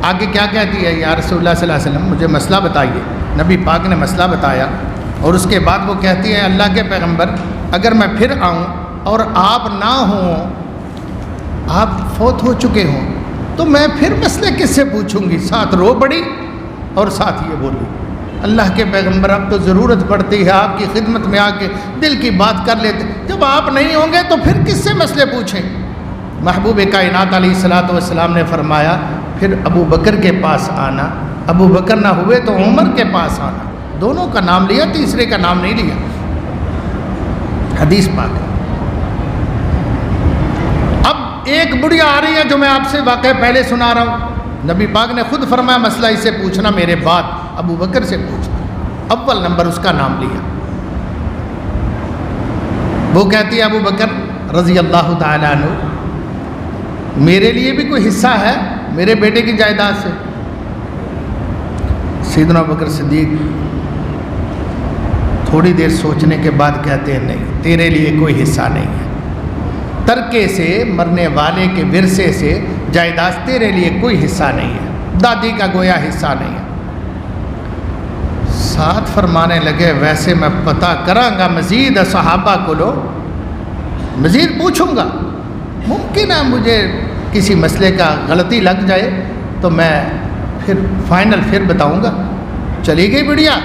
آگے کیا کہتی ہے، یا رسول اللہ صلی اللہ علیہ وسلم مجھے مسئلہ بتائیے۔ نبی پاک نے مسئلہ بتایا اور اس کے بعد وہ کہتی ہے اللہ کے پیغمبر اگر میں پھر آؤں اور آپ نہ ہوں، آپ فوت ہو چکے ہوں، تو میں پھر مسئلے کس سے پوچھوں گی؟ ساتھ رو پڑی اور ساتھ یہ بولی اللہ کے پیغمبر اب تو ضرورت پڑتی ہے آپ کی خدمت میں آ کے دل کی بات کر لیتے، جب آپ نہیں ہوں گے تو پھر کس سے مسئلے پوچھیں؟ محبوب کائنات علیہ الصلوۃ والسلام نے فرمایا پھر ابو بکر کے پاس آنا، ابو بکر نہ ہوئے تو عمر کے پاس آنا، دونوں کا نام لیا، تیسرے کا نام نہیں لیا، حدیث پاک ہے۔ اب ایک بڑھیا آ رہی ہے جو میں آپ سے واقعہ پہلے سنا رہا ہوں، نبی پاک نے خود فرمایا مسئلہ اس سے پوچھنا، میرے بعد ابو بکر سے پوچھنا، اول نمبر اس کا نام لیا۔ وہ کہتی ہے ابو بکر رضی اللہ تعالیٰ عنہ میرے لیے بھی کوئی حصہ ہے میرے بیٹے کی جائیداد سے؟ سیدنا ابو بکر صدیق تھوڑی دیر سوچنے کے بعد کہتے ہیں نہیں، تیرے لیے کوئی حصہ نہیں ہے، ترکے سے، مرنے والے کے ورثے سے جائیداد تیرے لیے کوئی حصہ نہیں ہے، دادی کا گویا حصہ نہیں ہے۔ ساتھ فرمانے لگے ویسے میں پتہ کراں گا مزید صحابہ کو لو، مزید پوچھوں گا، ممکن ہے مجھے کسی مسئلے کا غلطی لگ جائے تو میں پھر فائنل پھر بتاؤں گا۔ چلی گئی بڑھیا۔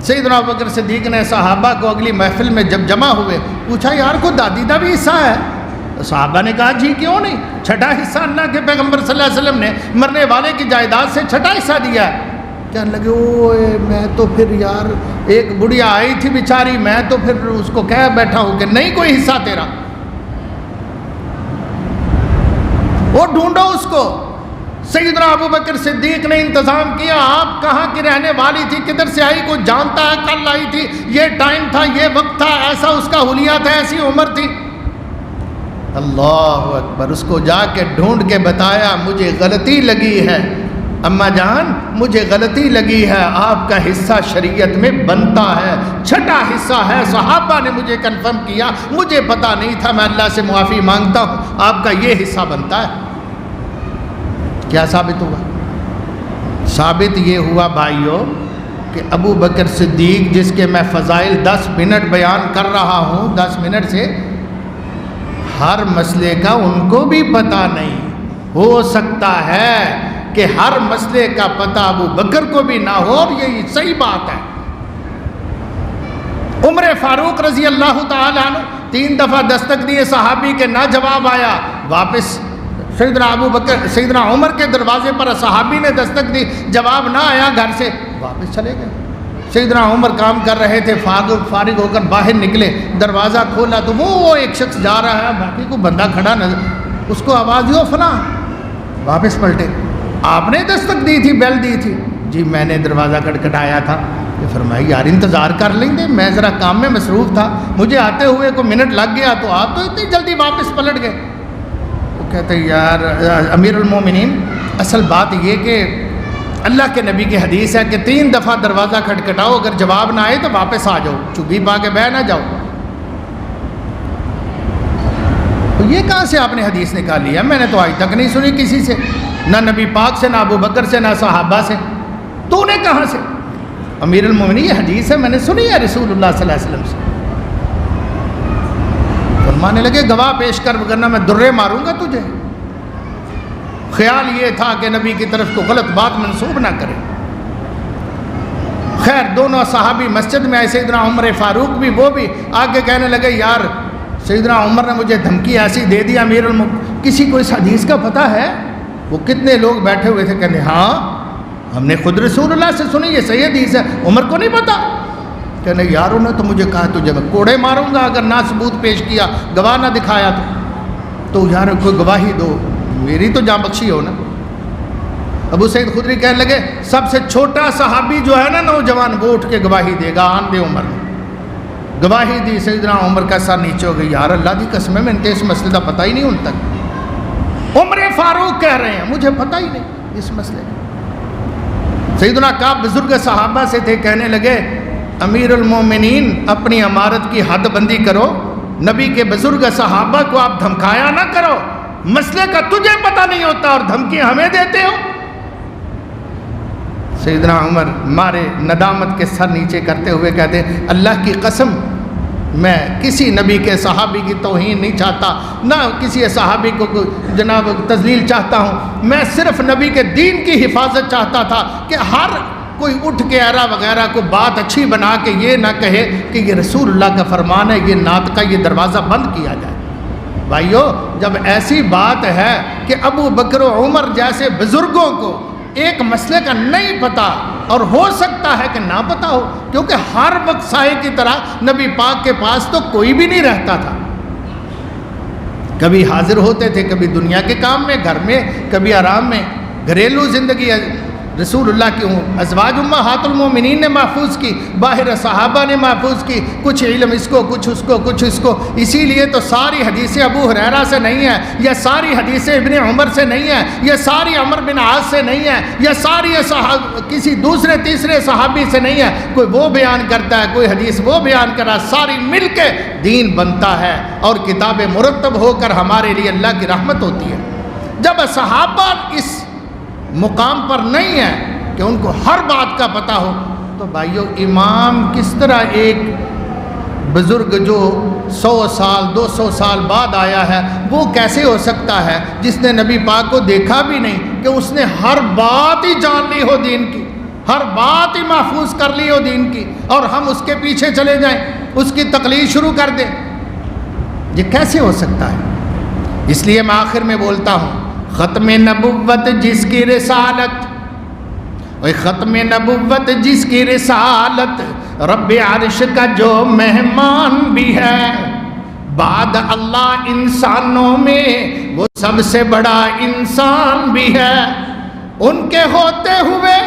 سیدنا ابو بکر صدیق نے صحابہ کو اگلی محفل میں جب جمع ہوئے پوچھا یار کو دادی دا بھی حصہ ہے؟ تو صحابہ نے کہا جی کیوں نہیں، چھٹا حصہ اللہ کے پیغمبر صلی اللہ علیہ وسلم نے مرنے والے کی جائیداد سے چھٹا حصہ دیا ہے۔ کہنے لگے اوے میں تو پھر یار ایک بڑھیا آئی تھی بیچاری، میں تو پھر اس کو کہہ بیٹھا ہوں کہ نہیں کوئی حصہ تیرا، وہ ڈھونڈو اس کو۔ سیدنا ابو بکر صدیق نے انتظام کیا، آپ کہاں کی رہنے والی تھی، کدھر سے آئی، کوئی جانتا ہے، کل آئی تھی، یہ ٹائم تھا، یہ وقت تھا، ایسا اس کا حلیہ تھا، ایسی عمر تھی۔ اللہ اکبر، اس کو جا کے ڈھونڈ کے بتایا مجھے غلطی لگی ہے اماں جان، مجھے غلطی لگی ہے، آپ کا حصہ شریعت میں بنتا ہے، چھٹا حصہ ہے، صحابہ نے مجھے کنفرم کیا، مجھے پتہ نہیں تھا، میں اللہ سے معافی مانگتا ہوں، آپ کا یہ حصہ بنتا ہے۔ کیا ثابت ہوا؟ ثابت یہ ہوا بھائیو کہ ابو بکر صدیق جس کے میں فضائل 10 منٹ بیان کر رہا ہوں، 10 منٹ سے ہر مسئلے کا ان کو بھی پتہ نہیں، ہو سکتا ہے کہ ہر مسئلے کا پتہ ابو بکر کو بھی نہ ہو، اور یہ صحیح بات ہے۔ عمر فاروق رضی اللہ تعالیٰ عنہ 3 دفعہ دستک دیے صحابی کے نہ جواب آیا، واپس سیدنا عمر کے دروازے پر صحابی نے دستک دی، جواب نہ آیا، گھر سے واپس چلے گئے۔ سیدنا عمر کام کر رہے تھے، فارغ ہو کر باہر نکلے، دروازہ کھولا تو وہ ایک شخص جا رہا ہے، باقی کو بندہ کھڑا نظر، اس کو آواز دیو فلاں، واپس پلٹے، آپ نے دستک دی تھی، بیل دی تھی؟ جی میں نے دروازہ کھٹکھٹایا تھا۔ یہ فرمایا یار انتظار کر لیں گے، میں ذرا کام میں مصروف تھا، مجھے آتے ہوئے کوئی منٹ لگ گیا، تو آپ تو اتنی جلدی واپس پلٹ گئے۔ وہ کہتے ہیں یار امیر المومنین، اصل بات یہ کہ اللہ کے نبی کی حدیث ہے کہ 3 دفعہ دروازہ کھٹکھٹاؤ، اگر جواب نہ آئے تو واپس آ جاؤ، چگی پا کے بہ نہ جاؤ۔ تو یہ کہاں سے آپ نے حدیث نکال لیا؟ میں نے تو آج تک نہیں سنی کسی سے، نہ نبی پاک سے، نہ ابو بکر سے، نہ صحابہ سے، تو نے کہاں سے؟ امیر المومنین یہ حدیث ہے، میں نے سنی ہے رسول اللہ صلی اللہ علیہ وسلم سے۔ فرمانے لگے گواہ پیش کر ورنہ میں درے ماروں گا تجھے۔ خیال یہ تھا کہ نبی کی طرف کو غلط بات منسوب نہ کرے۔ خیر دونوں صحابی مسجد میں آئے، سیدنا عمر فاروق بھی، وہ بھی آگے کہنے لگے یار سیدنا عمر نے مجھے دھمکی ایسی دے دی، امیر کسی کو اس حدیث کا پتہ ہے؟ وہ کتنے لوگ بیٹھے ہوئے تھے، کہتے ہاں ہم نے خود رسول اللہ سے سنی، یہ صحیح حدیث ہے، عمر کو نہیں پتہ؟ کہنے یار انہوں نے تو مجھے کہا تجھے میں کوڑے ماروں گا اگر نہ ثبوت پیش کیا، گواہ نہ دکھایا تو یار کوئی گواہی دو، میری تو جاں بخشی ہو نا۔ ابو سعید خدری کہنے لگے سب سے چھوٹا صحابی جو ہے نا نوجوان، وہ اٹھ کے گواہی دے گا آن دے عمر نے۔ گواہی دی، سیدنا عمر کا سر نیچے ہو گئی، یار اللہ دی قسم ہے، میں نے اس مسئلے کا پتہ ہی نہیں ان تک۔ عمر فاروق کہہ رہے ہیں مجھے پتہ ہی نہیں اس مسئلے کا۔ سیدنا کعب بزرگ صحابہ سے تھے، کہنے لگے امیر المومنین اپنی امارت کی حد بندی کرو، نبی کے بزرگ صحابہ کو آپ دھمکایا نہ کرو، مسئلے کا تجھے پتہ نہیں ہوتا اور دھمکی ہمیں دیتے ہو۔ سیدنا عمر مارے ندامت کے سر نیچے کرتے ہوئے کہتے ہیں اللہ کی قسم میں کسی نبی کے صحابی کی توہین نہیں چاہتا، نہ کسی صحابی کو جناب تذلیل چاہتا ہوں، میں صرف نبی کے دین کی حفاظت چاہتا تھا کہ ہر کوئی اٹھ کے ایرا وغیرہ کو بات اچھی بنا کے یہ نہ کہے کہ یہ رسول اللہ کا فرمان ہے، یہ نعت کا یہ دروازہ بند کیا جائے۔ بھائیو جب ایسی بات ہے کہ ابو بکر و عمر جیسے بزرگوں کو ایک مسئلے کا نہیں پتہ، اور ہو سکتا ہے کہ نہ پتہ ہو، کیونکہ ہر وقت سائے کی طرح نبی پاک کے پاس تو کوئی بھی نہیں رہتا تھا، کبھی حاضر ہوتے تھے، کبھی دنیا کے کام میں، گھر میں، کبھی آرام میں، گھریلو زندگی رسول اللہ کی ازواج امہات المومنین نے محفوظ کی، باہر صحابہ نے محفوظ کی، کچھ علم اس کو، کچھ اس کو، کچھ اس کو۔ اسی لیے تو ساری حدیثیں ابو ہریرہ سے نہیں ہیں، یا ساری حدیثیں ابن عمر سے نہیں ہیں، یا ساری عمر بن عاص سے نہیں ہیں، یا ساری کسی دوسرے تیسرے صحابی سے نہیں ہے، کوئی وہ بیان کرتا ہے، کوئی حدیث وہ بیان کر رہا ہے، ساری مل کے دین بنتا ہے اور کتابیں مرتب ہو کر ہمارے لیے اللہ کی رحمت ہوتی ہے۔ جب صحابہ اس مقام پر نہیں ہے کہ ان کو ہر بات کا پتہ ہو، تو بھائیو امام کس طرح ایک بزرگ جو 100 سال 200 سال بعد آیا ہے وہ کیسے ہو سکتا ہے جس نے نبی پاک کو دیکھا بھی نہیں، کہ اس نے ہر بات ہی جان لی ہو دین کی، ہر بات ہی محفوظ کر لی ہو دین کی، اور ہم اس کے پیچھے چلے جائیں، اس کی تقلید شروع کر دیں؟ یہ کیسے ہو سکتا ہے؟ اس لیے میں آخر میں بولتا ہوں ختم نبوت جس کی رسالت، ختم نبوت جس کی رسالت رب عرش کا جو مہمان بھی ہے، بعد اللہ انسانوں میں وہ سب سے بڑا انسان بھی ہے، ان کے ہوتے ہوئے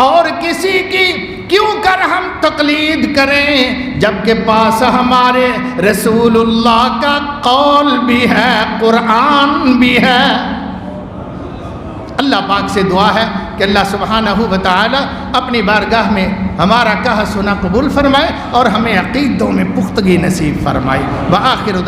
اور کسی کی کیوں کر ہم تقلید کریں، جبکہ پاس ہمارے رسول اللہ کا قول بھی ہے، قرآن بھی ہے۔ اللہ پاک سے دعا ہے کہ اللہ سبحانہ و تعالی اپنی بارگاہ میں ہمارا کہا سنا قبول فرمائے اور ہمیں عقیدوں میں پختگی نصیب فرمائے۔ وآخر